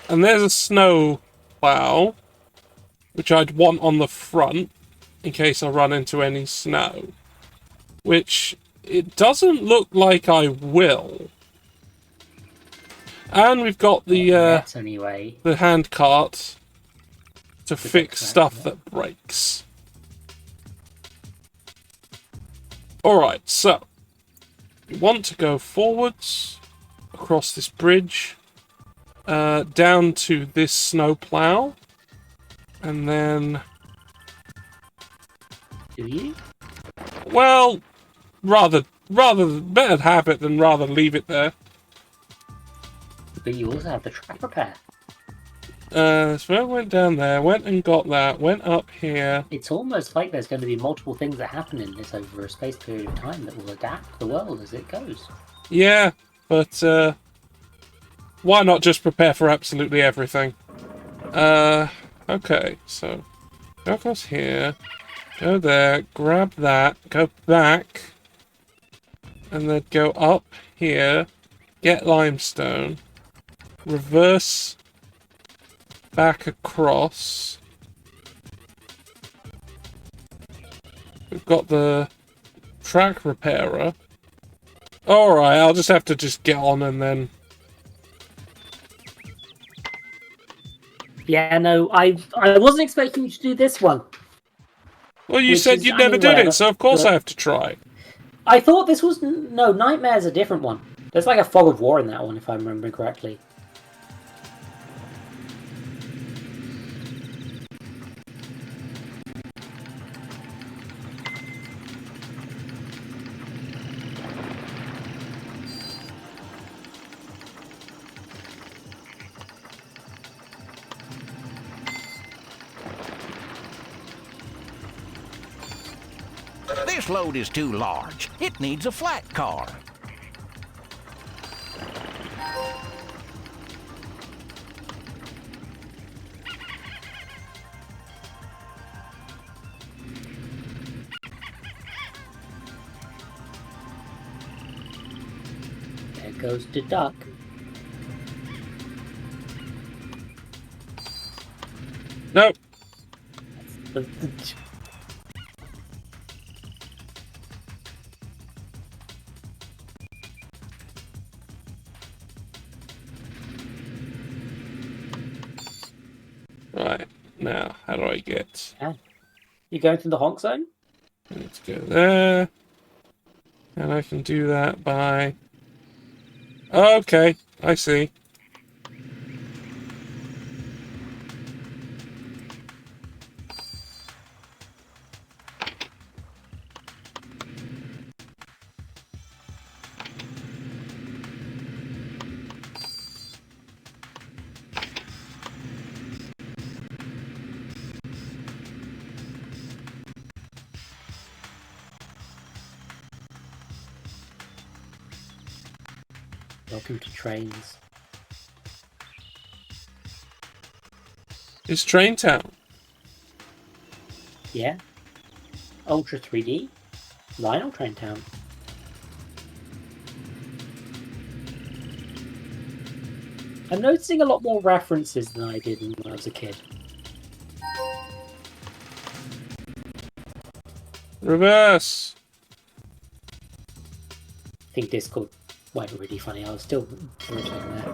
there's a snow plow, which I'd want on the front in case I run into any snow. Which it doesn't look like I will. And we've got the anyway. the hand cart to fix stuff that breaks. Alright, so we want to go forwards across this bridge down to this snow plow, and then... Do you? Well, rather better have it than rather leave it there. But you also have the track repair. So I went down there, went and got that, went up here. It's almost like there's going to be multiple things that happen in this over a space period of time that will adapt the world as it goes. Yeah, but why not just prepare for absolutely everything? Okay, so go across here, go there, grab that, go back, and then go up here, get limestone, reverse back across. We've got the track repairer. Alright, I'll just have to get on and then... Yeah, no, I wasn't expecting you to do this one. Well, you Which said is, you I never mean, did whatever, it, so of course but- I have to try. I thought this was... No, Nightmare's a different one. There's like a fog of war in that one, if I'm remembering correctly. This load is too large. It needs a flat car. There goes the duck. Nope. Right, now, how do I get... Yeah. You going through the honk zone? Let's go there. And I can do that by... Okay, I see. Welcome to trains. It's Train Town. Yeah. Ultra 3D. Lionel Train Town. I'm noticing a lot more references than I did when I was a kid. Reverse. I think Discord went really funny. I was still irritating there.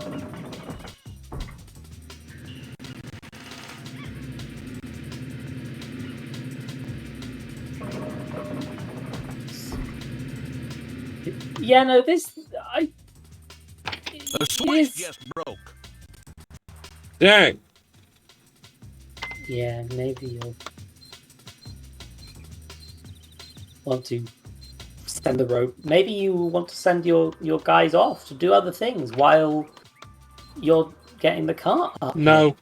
Yeah, no, this... The switch is- just broke. Dang. Yeah, maybe you'll want to send the rope. Maybe you want to send your guys off to do other things while you're getting the car up. No.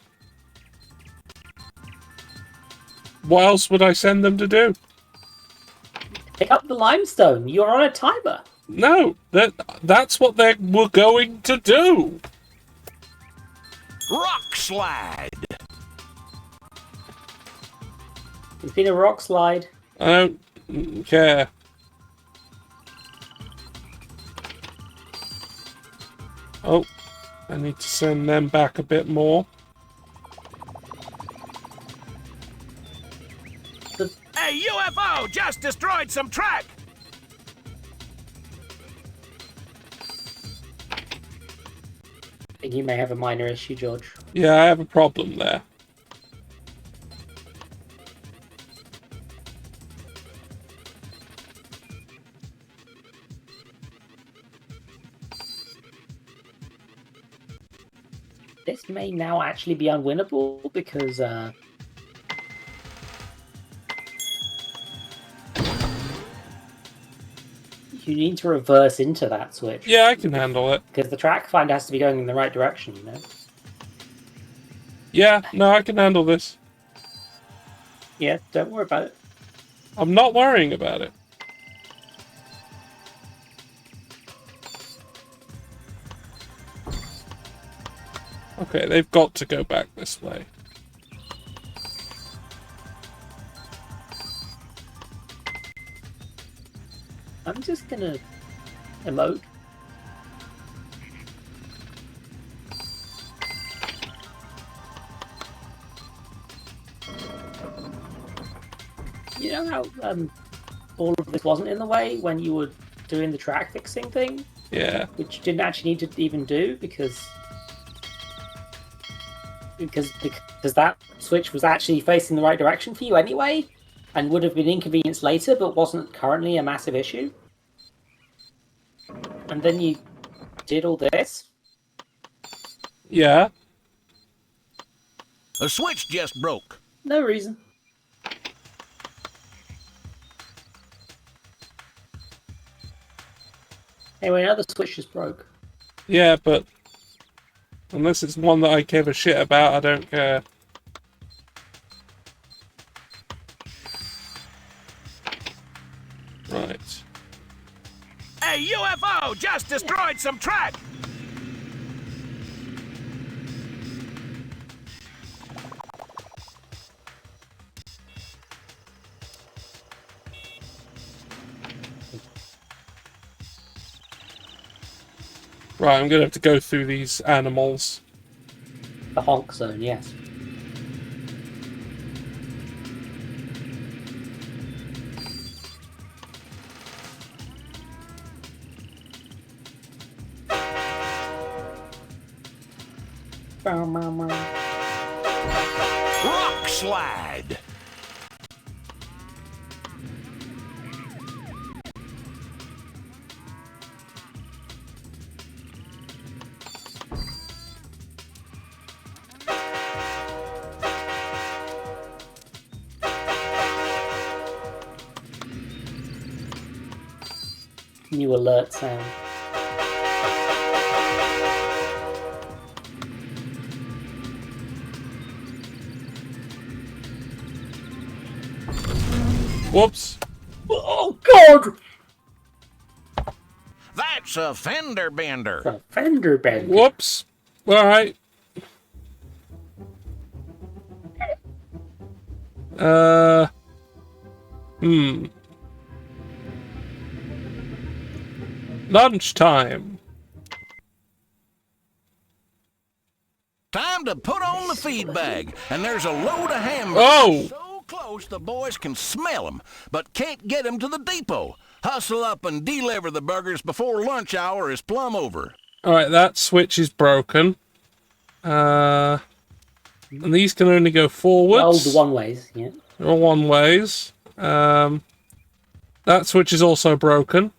What else would I send them to do? Pick up the limestone. You're on a timer. No, that's what they were going to do. Rock slide. It's been a rock slide. I don't care. Oh, I need to send them back a bit more. A UFO just destroyed some track. I think you may have a minor issue, George. Yeah, I have a problem there. This may now actually be unwinnable because you need to reverse into that switch. Yeah, I can handle it. Because the track finder has to be going in the right direction, you know? Yeah, no, I can handle this. Yeah, don't worry about it. I'm not worrying about it. Okay, they've got to go back this way. I'm just gonna emote. You know how all of this wasn't in the way when you were doing the track fixing thing. Yeah. Which you didn't actually need to even do because that switch was actually facing the right direction for you anyway, and would have been inconvenienced later, but wasn't currently a massive issue. And then you did all this. Yeah. The switch just broke. No reason. Anyway, now the switch just broke. Yeah, but unless it's one that I give a shit about, I don't care. Right. A UFO just destroyed some track! Right, I'm gonna have to go through these animals. The honk zone, yes. Rock slide! New alert sound. Whoops. Oh God! That's a fender bender. A fender bender. Whoops. Alright. Lunchtime. Time to put on the feed bag, and there's a load of hamburgers. Oh! So close the boys can smell them, but can't get them to the depot. Hustle up and deliver the burgers before lunch hour is plumb over. Alright, that switch is broken. And these can only go forwards. Oh, the one ways, yeah. They're all one ways. That switch is also broken.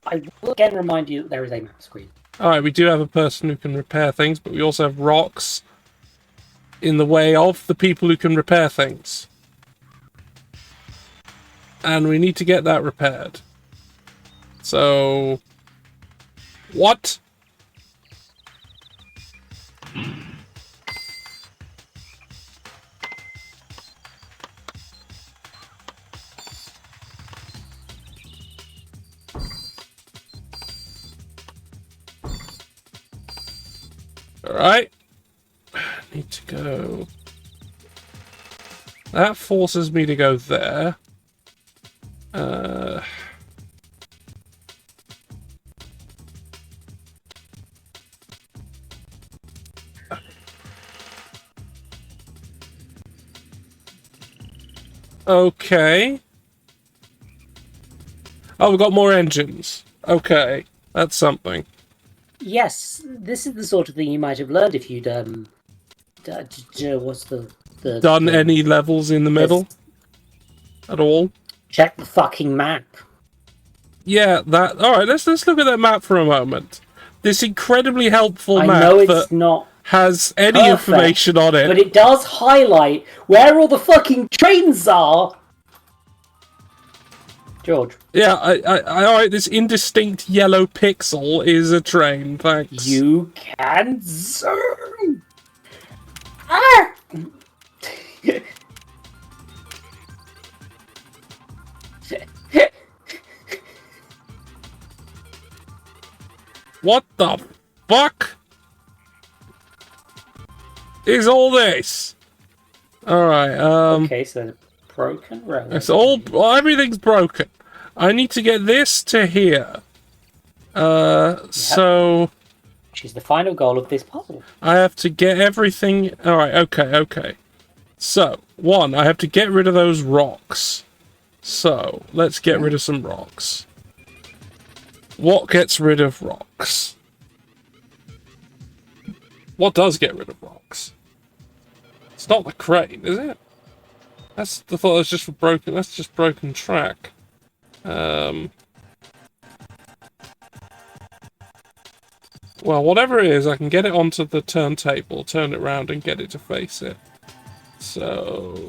I will again remind you that there is a map screen. Alright, we do have a person who can repair things, but we also have rocks in the way of the people who can repair things. And we need to get that repaired. So... what? Alright. Need to go... that forces me to go there. Okay. Oh, we've got more engines. Okay. That's something. Yes, this is the sort of thing you might have learned if you'd what's the Done any levels in the middle? At all? Check the fucking map. Yeah, that... alright, let's look at that map for a moment. This incredibly helpful I map know it's that not has any perfect, information on it. but it does highlight where all the fucking trains are. George. Yeah, alright, this indistinct yellow pixel is a train, thanks. You can zoom. Ah! What the fuck is all this? Alright, Okay, so broken road. it's all... everything's broken. I need to get this to here. So... which is the final goal of this puzzle. I have to get everything... alright, okay. So, one, I have to get rid of those rocks. So, let's get rid of some rocks. What gets rid of rocks? What does get rid of rocks? It's not the crane, is it? That's the thought. That's just broken. That's just broken track. Well, whatever it is, I can get it onto the turntable, turn it around, and get it to face it. So,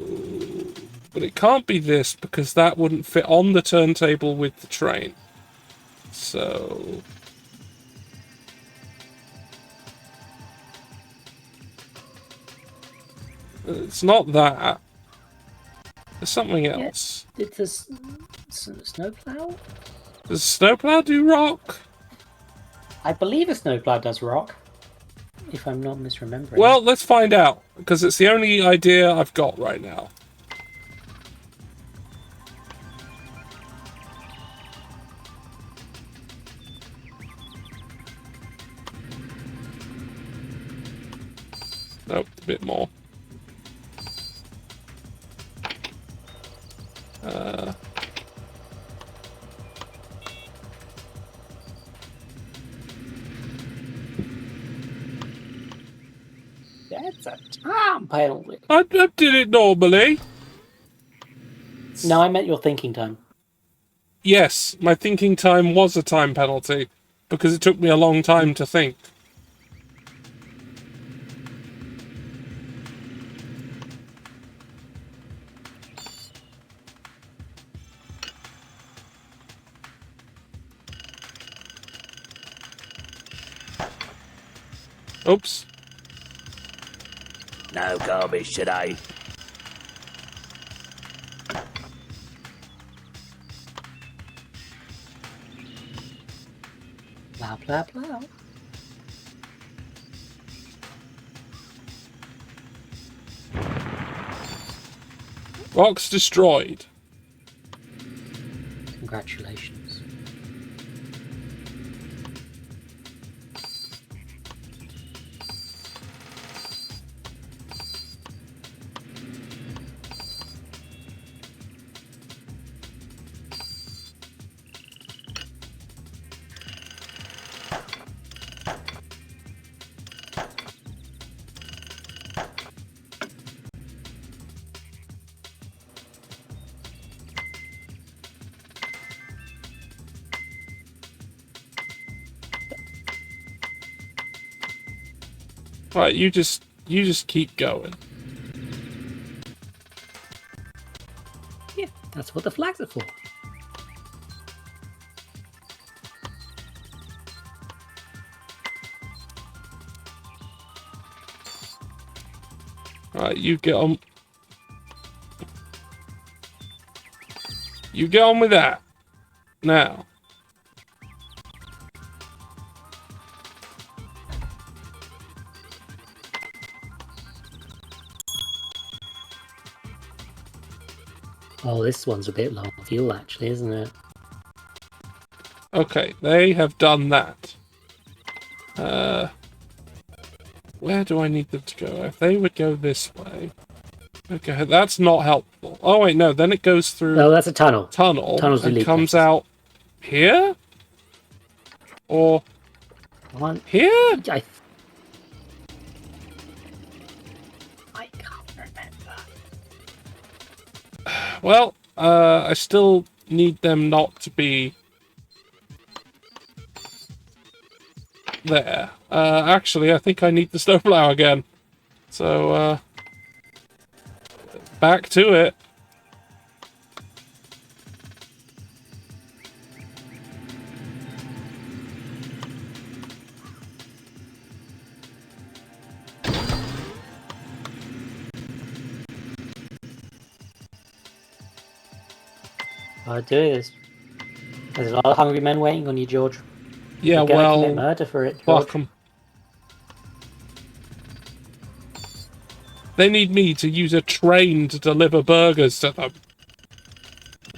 but it can't be this because that wouldn't fit on the turntable with the train. So. It's not that. There's something else. Yeah, it's a snowplow? Does a snowplow do rock? I believe a snowplow does rock, if I'm not misremembering. Well, let's find out, because it's the only idea I've got right now. Nope, a bit more. That's a time penalty. I did it normally. No, I meant your thinking time. Yes, my thinking time was a time penalty, because it took me a long time to think. Oops. No garbage today. Blah, blah, blah. Rocks destroyed. Congratulations. Right, you just keep going. Yeah, that's what the flags are for. Right, you get on. You get on with that. Now. Oh, this one's a bit long fuel, actually, isn't it? Okay, they have done that. Where do I need them to go? If they would go this way. Okay, that's not helpful. Oh, wait, no, then it goes through... No, that's a tunnel. Tunnels and lead comes places. out here? Or One. here? I can't remember. Well, I still need them not to be there. Actually, I think I need the snowplow again. So, back to it. I'll do this. There's a lot of hungry men waiting on you, George. Yeah, You're gonna commit well, murder for it, George. fuck 'em. They need me to use a train to deliver burgers to them.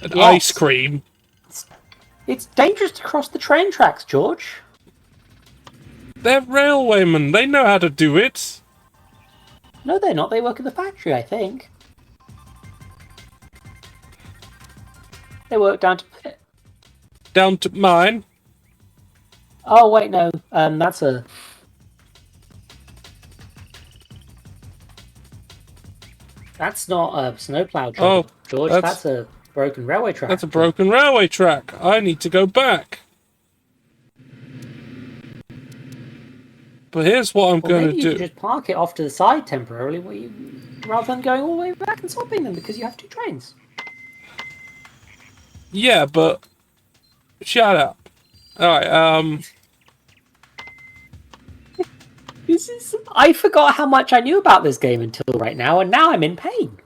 And Yes. ice cream. It's dangerous to cross the train tracks, George. They're railwaymen. They know how to do it. No, they're not. They work at the factory, I think. They work down to pit. Down to mine. Oh, wait, no. That's a... That's not a snowplow, George. Oh, George, that's a broken railway track. That's a broken railway track. I need to go back. But here's what I'm going to do. Maybe you could just park it off to the side temporarily, rather than going all the way back and swapping them, because you have 2 trains. Yeah, but... Shut up. Alright, I forgot how much I knew about this game until right now, and now I'm in pain.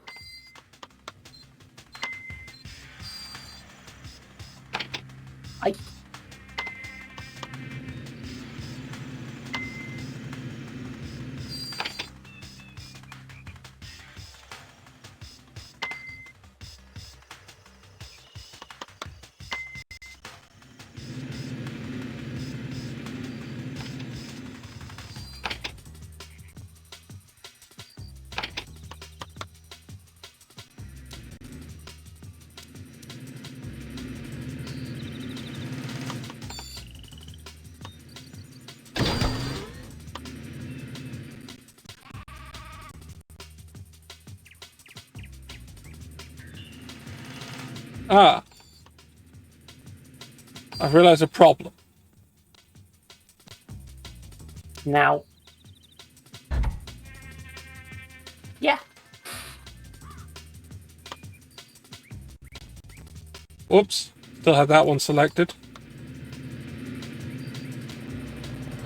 I've realised a problem. Now... Yeah. Whoops. Still had that one selected.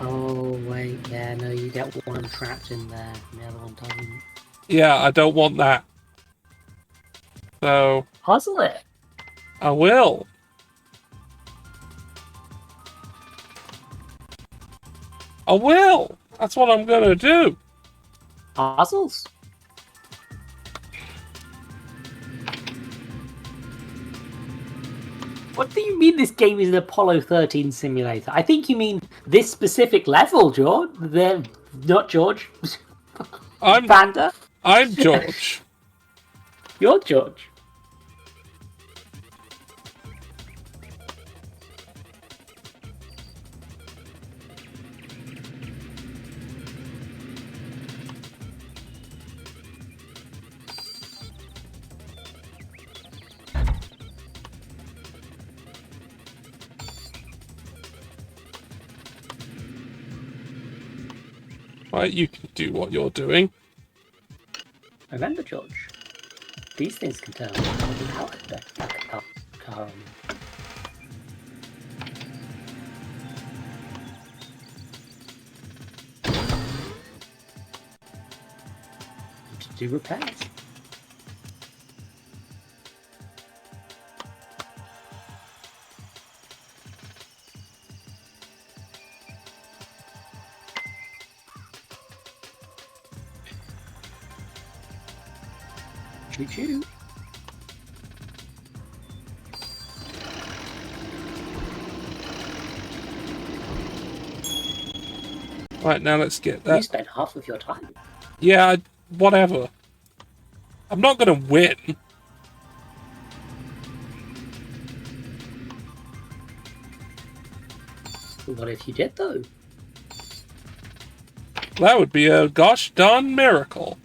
Oh, wait, yeah, no, you get one trapped in there, and the other one doesn't. Yeah, I don't want that. So... Puzzle it. I will. I will. That's what I'm gonna do. Puzzles. What do you mean this game is an Apollo 13 simulator? I think you mean this specific level, George. They're not George. I'm Panda. I'm George. You're George. Right, you can do what you're doing. Remember, George, these things can turn on car. To do repairs. Choo-choo. Right, now let's get that. You spent half of your time. Yeah, whatever. I'm not gonna win. What if you did, though? That would be a gosh darn miracle.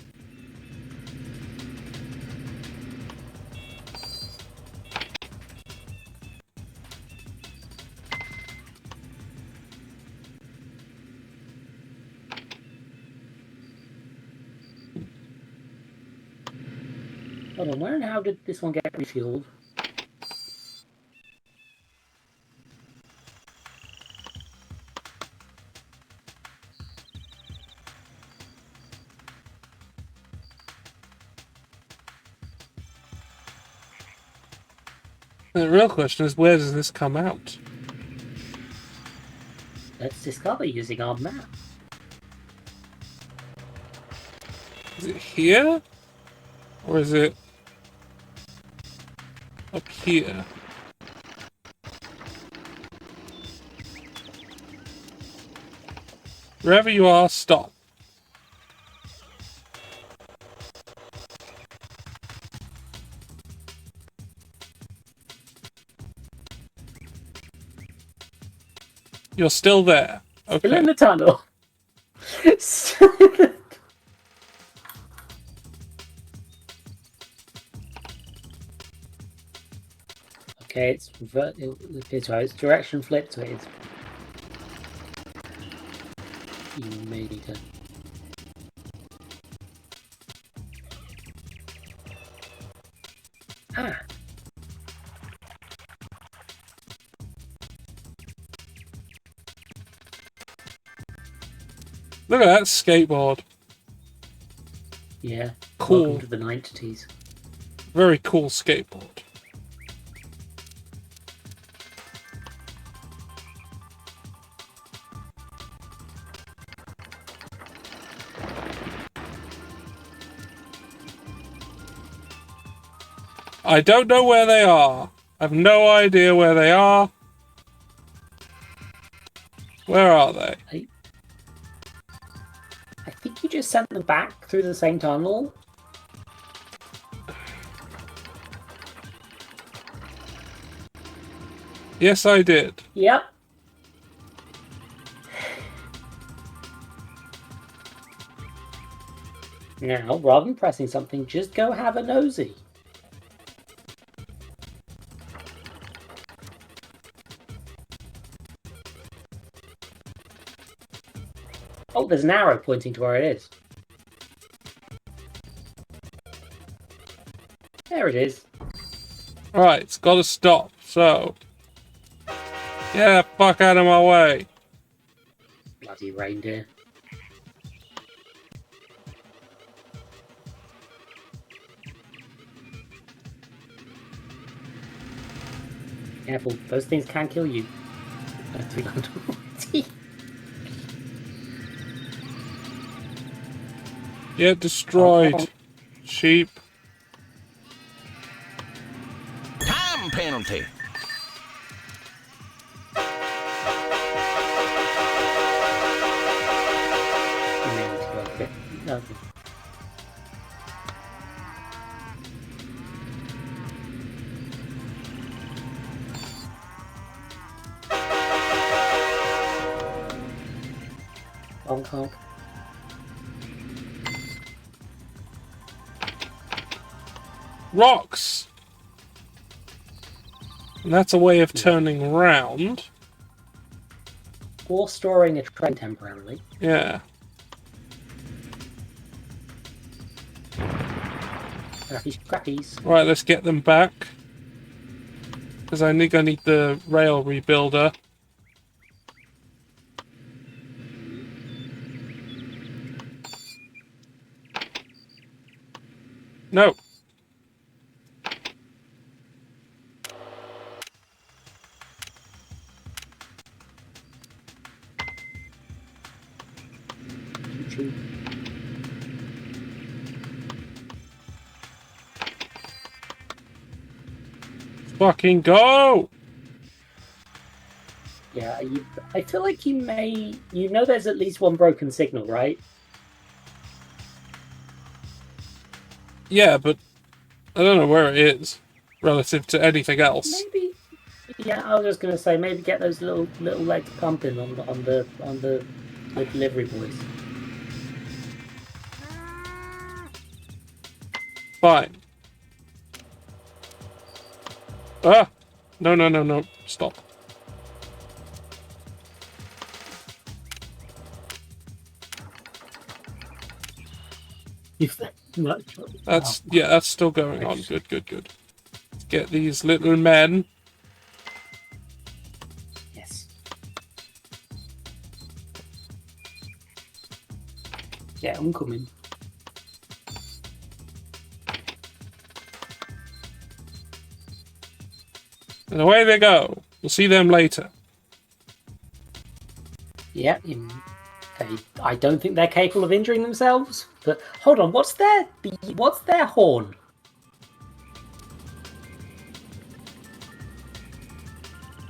Hold on, where and how did this one get refueled? The real question is, where does this come out? Let's discover using our map. Is it here? Or is it up here? Wherever you are, stop. You're still there. Still Okay. in the tunnel. Okay, it's direction flipped, so it's. You may need to. Ah. Look at that skateboard. Yeah. Cool. Welcome to the 90s. Very cool skateboard. I don't know where they are. I have no idea where they are. Where are they? I think you just sent them back through the same tunnel. Yes, I did. Yep. Now, rather than pressing something, just go have a nosy. Oh, there's an arrow pointing to where it is. There it is. Right, it's got to stop. So, get the fuck out of my way. Bloody reindeer. Careful, those things can kill you. Get destroyed. Sheep. Time penalty. Okay. Honk honk. Rocks! And that's a way of turning round. Or storing a train temporarily. Yeah. Crappies. Right, let's get them back. Because I need the rail rebuilder. No. Fucking go! Yeah, I feel like you may... You know there's at least one broken signal, right? Yeah, but I don't know where it is relative to anything else. Maybe... Yeah, I was just gonna say, maybe get those little legs pumping on the delivery boys. Fine. Ah! No. Stop. That's, yeah, that's still going on. Good. Let's get these little men. Yes. Yeah, I'm coming. And away they go. We'll see them later. Yeah, I don't think they're capable of injuring themselves. But hold on, what's their horn?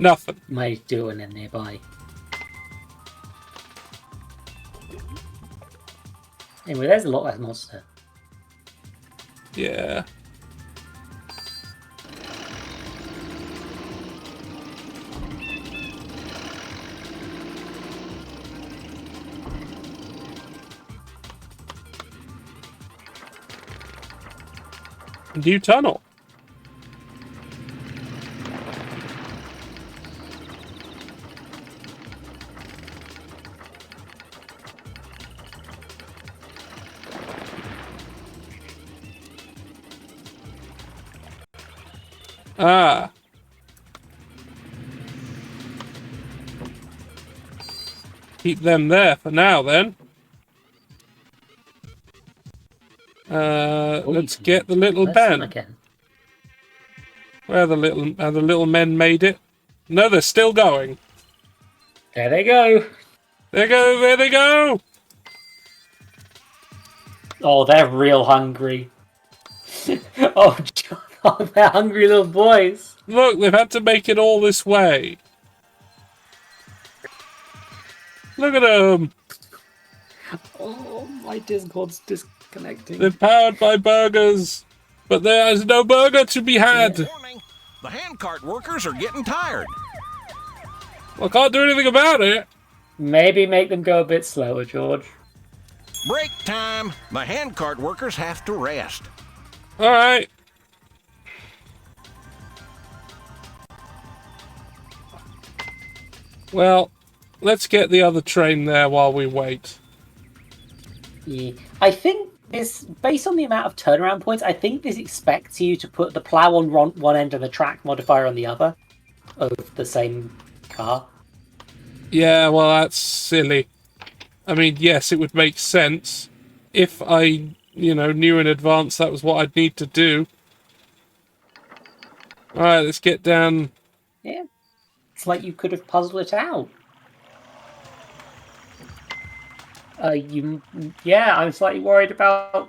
Nothing. Might do one in nearby. Anyway, there's a lot less monster. Yeah. New tunnel. Ah. Keep them there for now, then. Let's get the little men. Again. Where are the little men made it? No, they're still going. There they go. There they go! Oh, they're real hungry. Oh, they're hungry little boys. Look, they've had to make it all this way. Look at them. Oh, my Discord's disconnecting. They're powered by burgers. But there is no burger to be had. Warning, the handcart workers are getting tired. Well, I can't do anything about it. Maybe make them go a bit slower, George. Break time. The handcart workers have to rest. All right. Well, let's get the other train there while we wait. Yeah. I think this, based on the amount of turnaround points, I think this expects you to put the plow on one end and the track modifier on the other of the same car. Yeah, well, that's silly. I mean, yes, it would make sense if I, knew in advance that was what I'd need to do. All right, let's get down. Yeah. It's like you could have puzzled it out. Yeah, I'm slightly worried about...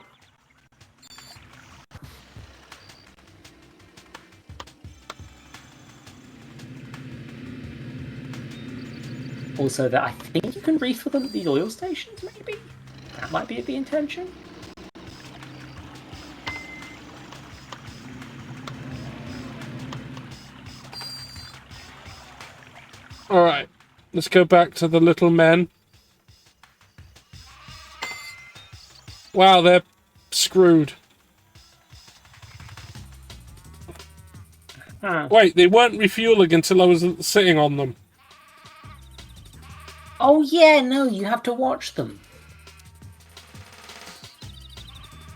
Also, that I think you can refill them at the oil stations, maybe? That might be the intention. Alright, let's go back to the little men. Wow, they're screwed. Wait, they weren't refueling until I was sitting on them. Oh yeah, no, you have to watch them.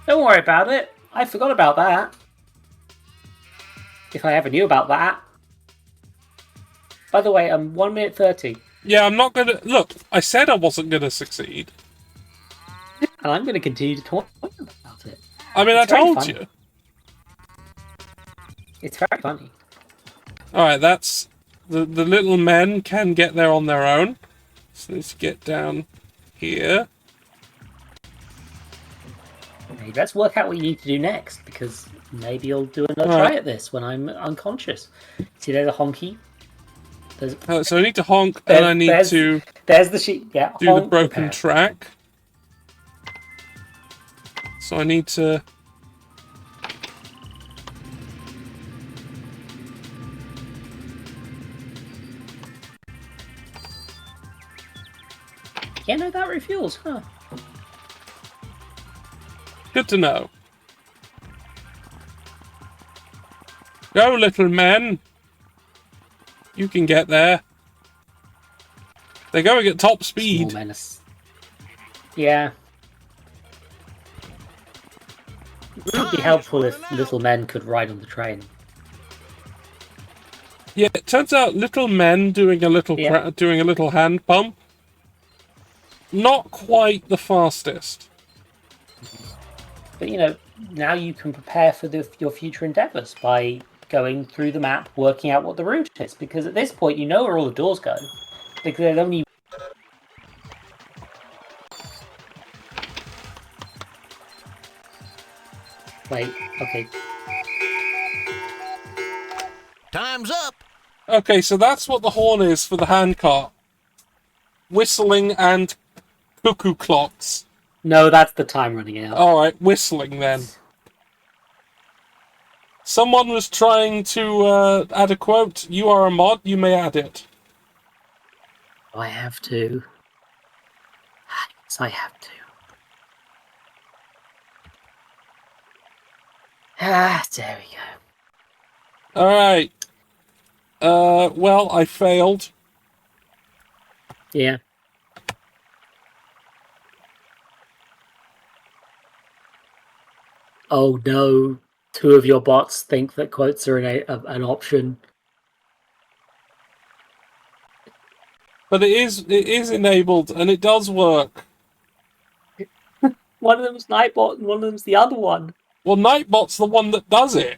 Don't worry about it. I forgot about that. If I ever knew about that. By the way, 1 minute 30. Yeah, I'm not gonna... Look, I said I wasn't gonna succeed. And I'm gonna continue to talk about it. I mean, I told you. It's very funny. Alright, that's... The little men can get there on their own. So let's get down here. Maybe let's work out what you need to do next, because maybe I'll do another try at this when I'm unconscious. See, there's a honky. So I need to honk, and I need to... There's the sheep, yeah. Do the broken track. So I need to... Yeah, no, that refuels, huh? Good to know. Go, little men. You can get there. They're going at top speed. Small menace. Yeah. It would be helpful if little men could ride on the train. Yeah, it turns out little men doing a little hand pump. Not quite the fastest. But now you can prepare for your future endeavours by going through the map, working out what the route is. Because at this point, you know where all the doors go. Because there's only... Wait, okay. Time's up. Okay, so that's what the horn is for the handcart. Whistling and cuckoo clocks. No, that's the time running out. Alright, whistling then. Someone was trying to add a quote. You are a mod, you may add it. I have to. Yes, I have to. There we go. Alright. Well, I failed. Yeah. Oh no. 2 of your bots think that quotes are an option. But it is enabled, and it does work. One of them's Nightbot and one of them's the other one. Well, Nightbot's the one that does it.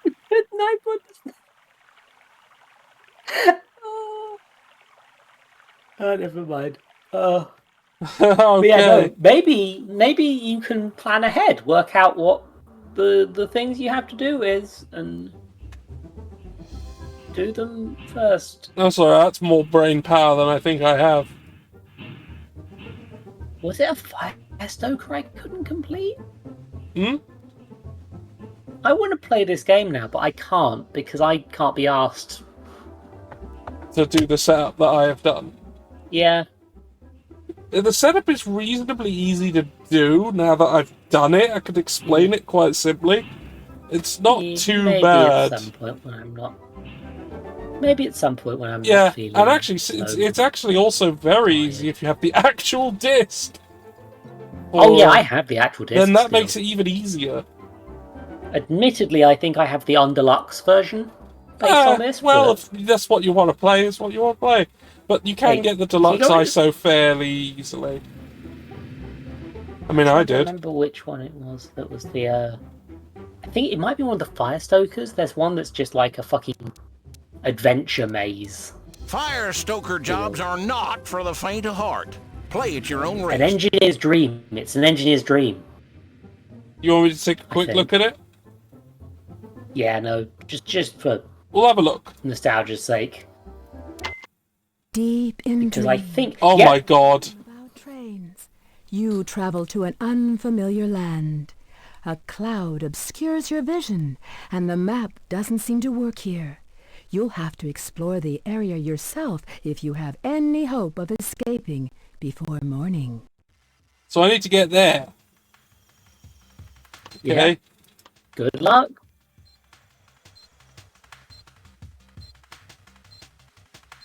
Nightbot. Oh, never mind. Okay. But yeah, no, maybe you can plan ahead, work out what the things you have to do is, and do them first. That's alright, that's more brain power than I think I have. Was it a fire stoker I couldn't complete? Hmm? I want to play this game now, but I can't because I can't be asked. To do the setup that I have done. Yeah. The setup is reasonably easy to do now that I've done it. I could explain it quite simply. It's not too maybe bad. At some point when I'm not. Maybe at some point when I'm Yeah, not feeling. and actually, it's actually also very easy if you have the actual disc. Oh yeah, I have the actual disc. Then that still. makes it even easier. Admittedly, I think I have the Undeluxe version based on this. Well, but... if that's what you want to play, it's what you want to play. But you can get the deluxe ISO fairly easily. I mean, I did. I don't remember which one it was that was the. I think it might be one of the Fire Stokers. There's one that's just like a fucking adventure maze. Fire stoker jobs are not for the faint of heart. Play at your own risk. An engineer's dream. It's an engineer's dream. You want me to take a quick look at it? Yeah, no, just for. We'll have a look. Nostalgia's sake. Deep in Because I think. Oh my god. About trains, you travel to an unfamiliar land. A cloud obscures your vision, and the map doesn't seem to work here. You'll have to explore the area yourself if you have any hope of escaping before morning. So I need to get there. Okay. Yeah. Good luck.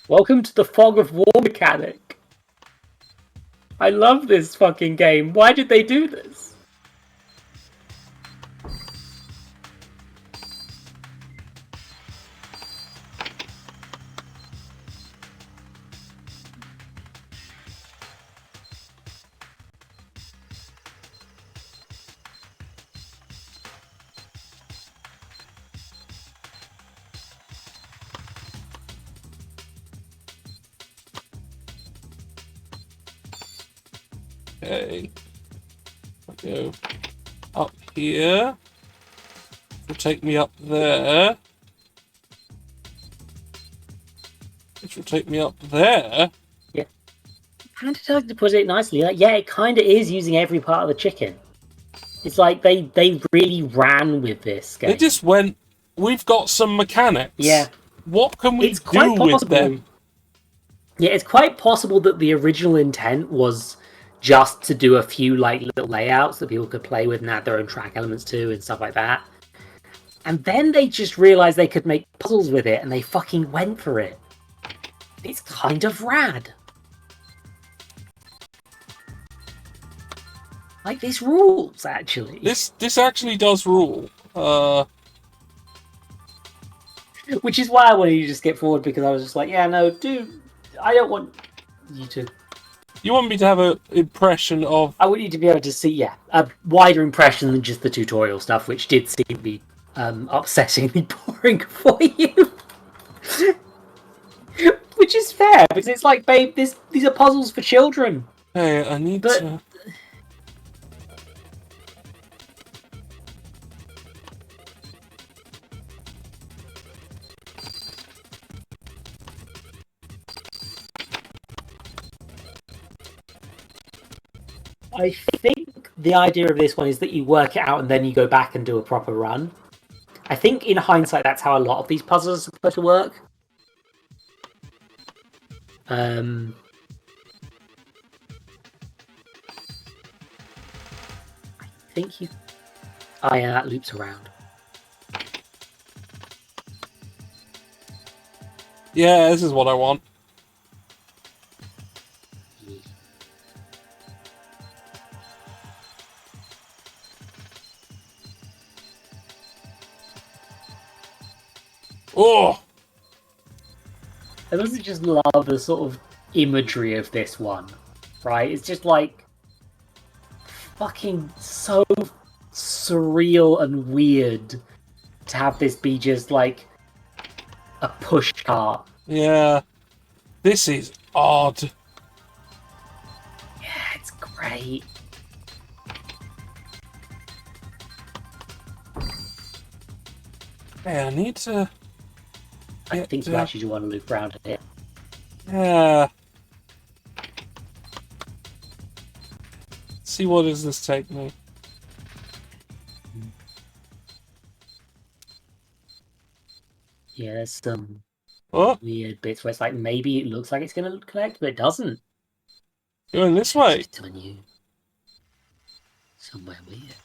Welcome to the Fog of War mechanic. I love this fucking game. Why did they do this? Okay. I'll go up here. Which will take me up there. Which will take me up there. Yeah. Panda to put it nicely, like, yeah, it kind of is using every part of the chicken. It's like they really ran with this game. They just went, we've got some mechanics. Yeah. What can we do with them? Yeah, it's quite possible that the original intent was just to do a few like little layouts that people could play with and add their own track elements to and stuff like that. And then they just realized they could make puzzles with it and they fucking went for it. It's kind of rad. Like, this rules, actually. This actually does rule. Which is why I wanted you to skip forward, because I was just like, yeah, no, dude, I don't want you to... You want me to have an impression of... I want you to be able to see, yeah, a wider impression than just the tutorial stuff, which did seem to be upsettingly boring for you. Which is fair, because it's like, babe, these are puzzles for children. Hey, I need to... I think the idea of this one is that you work it out and then you go back and do a proper run. I think in hindsight that's how a lot of these puzzles are supposed to work. I think you Oh yeah, that loops around. Yeah, this is what I want. Oh! I also just love the sort of imagery of this one, right? It's just like fucking so surreal and weird to have this be just like a push cart. Yeah. This is odd. Yeah, it's great. Yeah, I need to... I think you actually do want to loop around it. Yeah. See what does this take me? Yeah, there's some Oh, weird bits where it's like maybe it looks like it's going to connect, but it doesn't. going this way. It's telling you somewhere weird.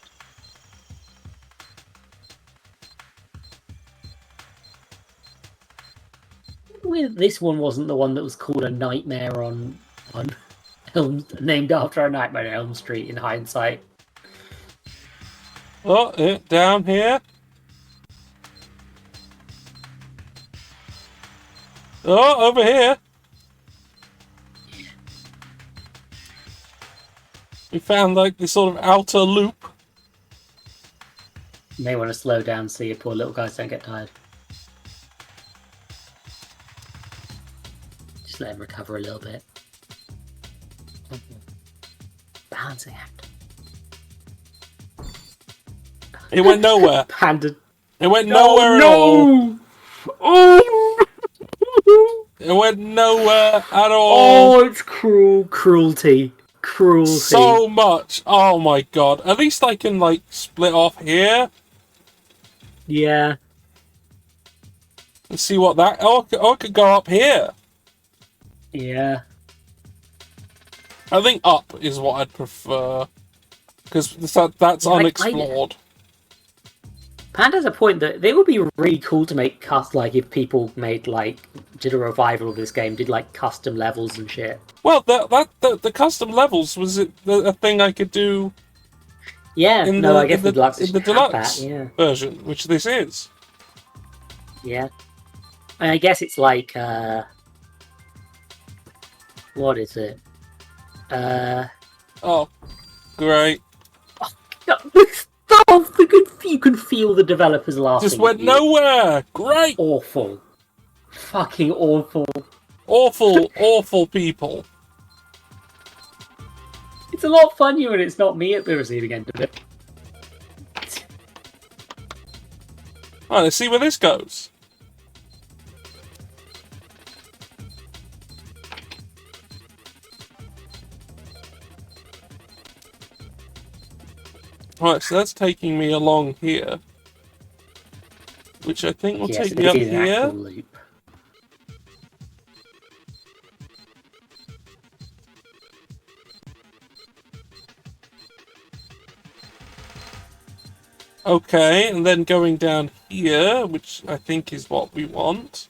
This one wasn't the one that was called A Nightmare on Elm, named after a nightmare on Elm Street in hindsight. Oh, down here. Oh, over here. We found like this sort of outer loop. You may want to slow down so your poor little guys don't get tired. Just let him recover a little bit. Balancing act. It went nowhere. Panda. It went nowhere at all. Oh! It went nowhere at all. Oh, it's cruel. Cruelty. Cruelty. So much. Oh my god. At least I can like split off here Yeah. and see what that. Oh, I could go up here. Yeah. I think up is what I'd prefer because that's unexplored. Panda's a point that it would be really cool to make like if people did a revival of this game, did like custom levels and shit. Well, the custom levels was a thing I could do. Yeah, I guess the deluxe in the deluxe yeah. version, which this is. Yeah, and I guess it's like what is it? Oh, great! You can feel the developers laughing. Just went nowhere. Great. Awful. Fucking awful. Awful people. It's a lot funnier when it's not me at the receiving end of it. Alright, let's see where this goes. Alright, so that's taking me along here. Which I think will take me up here. Loop. Okay, and then going down here, which I think is what we want.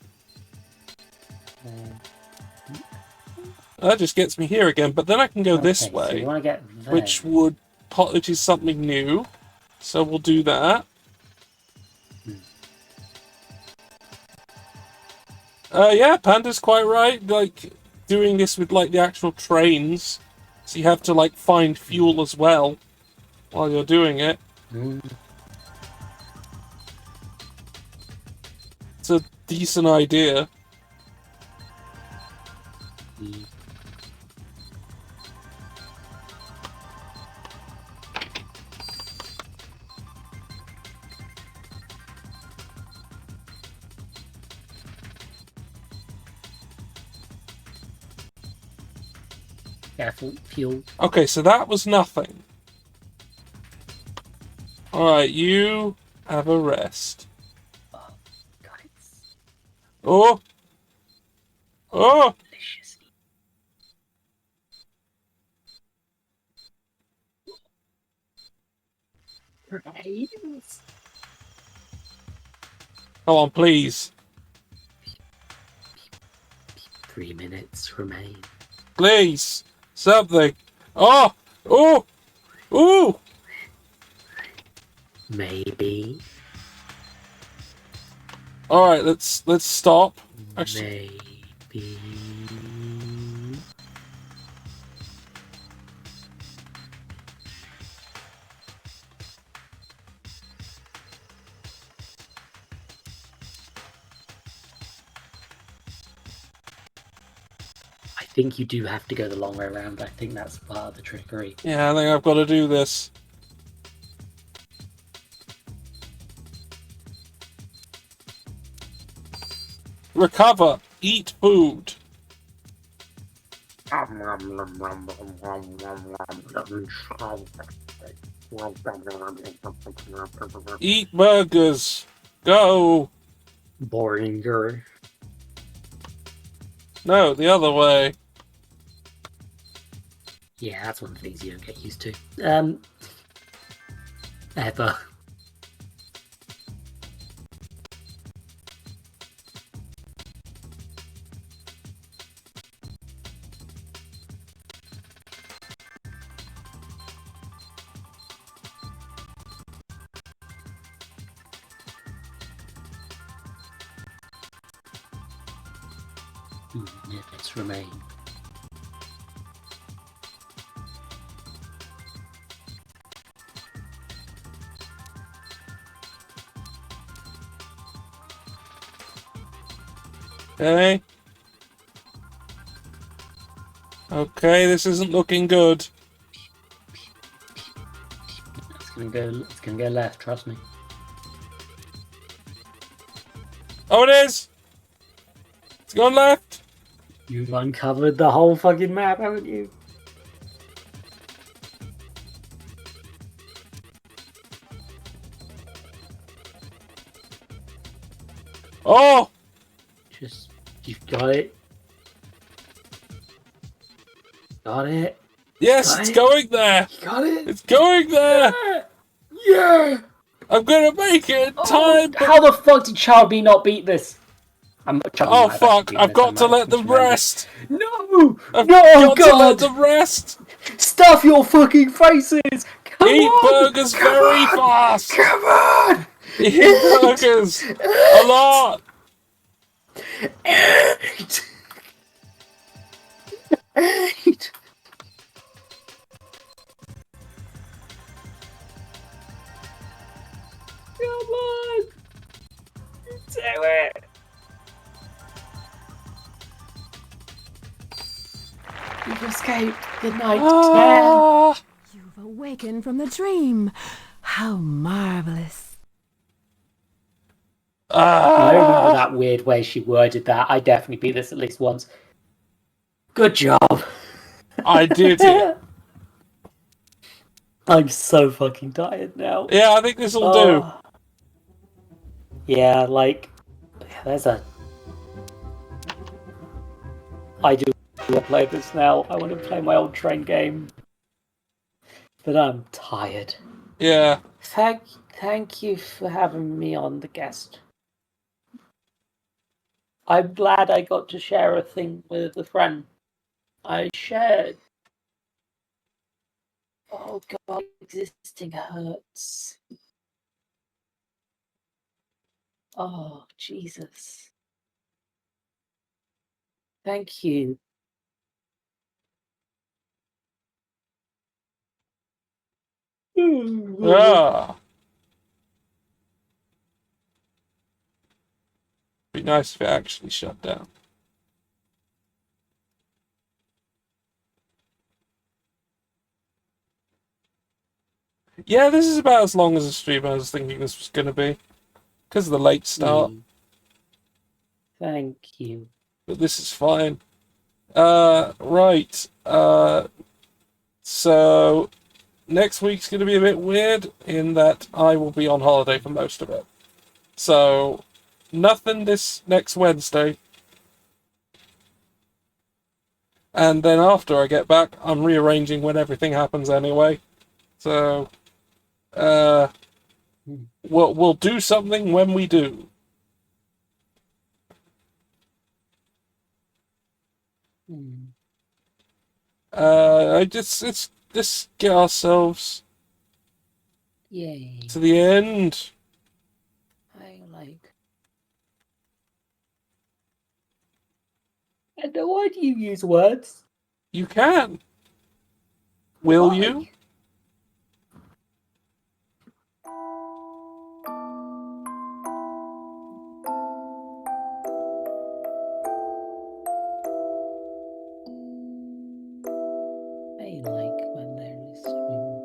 That just gets me here again, but then I can go this way, so you want to get there. which is something new. So we'll do that. Yeah, Panda's quite right. Like doing this with like the actual trains, so you have to like find fuel as well while you're doing it. It's a decent idea. Careful, fuel. Okay, so that was nothing. Alright, you have a rest. God, it's Oh! Oh! delicious. remains. Come on, please. 3 minutes remain. Please. Something. Oh! Oh! Ooh! Maybe. Alright, let's stop. Actually, Maybe. I think you do have to go the long way around. I think that's part of the trickery. yeah, I think I've got to do this. Recover. Eat food. Eat burgers. Go. Boringer. No, the other way. Yeah, that's one of the things you don't get used to. Ever. Minutes remain. Okay. Okay, this isn't looking good. It's gonna go left, trust me. Oh, it is! It's gone left! You've uncovered the whole fucking map, haven't you? Oh! Just, you've got it. Got it. Yes, Got it's it. going there! You got it. It's going there! Yeah. I'm gonna make it in time! but- How the fuck did Child B not beat this? Oh fuck, I've got to let them rest! No! I've No, got to let God! them rest! Stuff your fucking faces! Come Eat on! burgers very fast! Come on! Eat burgers! A lot! Eight! Eight! Come on! Do it! You've escaped. Good night, Ah! You've awakened from the dream. How marvelous. I remember that weird way she worded that. I definitely beat this at least once. Good job. I did it. I'm so fucking tired now. Yeah, I think this will do. Yeah, like, there's a... I do want to play this now. I want to play my old train game. But I'm tired. Yeah. Thank you for having me on the guest. I'm glad I got to share a thing with a friend. I shared. Oh God, existing hurts. Oh, Jesus. Thank you. Ah. Be nice if it actually shut down. Yeah, this is about as long as a stream I was thinking this was going to be. Because of the late start. Thank you. But this is fine. Right. So, next week's going to be a bit weird in that I will be on holiday for most of it. So, nothing this next Wednesday. And then after I get back, I'm rearranging when everything happens anyway. So, we'll do something when we do. Let's get ourselves Yay. to the end. And why do you use words? You can. Will you? I like when there is swing.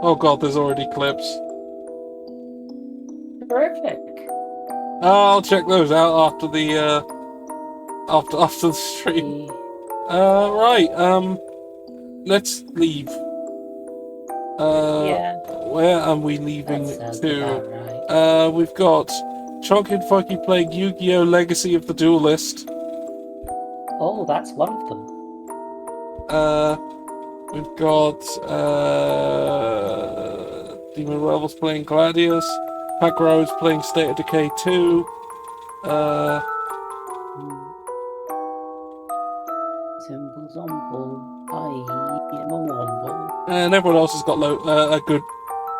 Oh god, there's already clips. Terrific. I'll check those out after the after the stream. Right. Let's leave. Yeah. Where are we leaving That sounds to? about right. We've got Chonky and Funky playing Yu-Gi-Oh! Legacy of the Duelist. Oh, that's one of them. We've got Demon Rebels playing Gladius. Pack Rose playing State of Decay 2. Simple Zomple. I am a Womble. And everyone else has got a good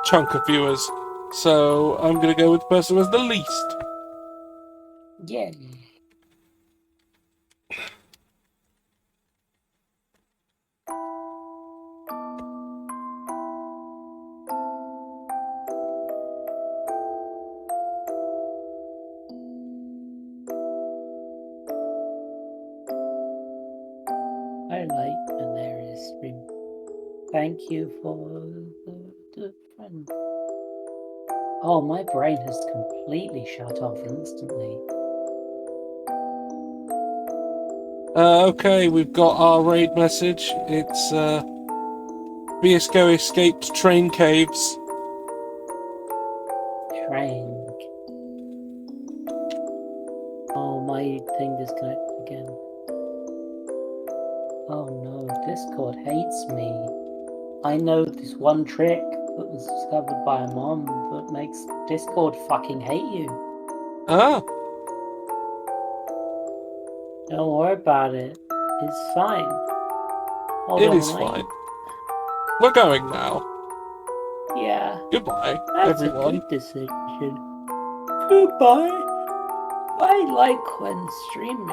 chunk of viewers. So I'm going to go with the person who has the least. Yeah. I like when there is stream. Thank you for the friend. Oh, my brain has completely shut off instantly. Okay, we've got our raid message. It's BSCO escaped train caves. Train. Oh, my thing disconnected again. Oh no, Discord hates me. I know this one trick that was discovered by a mom that makes Discord fucking hate you. Ah, Don't worry about it. It's fine. Hold it on, is fine. We're going now. Yeah. Goodbye, That's everyone. a good decision. Goodbye. I like when streaming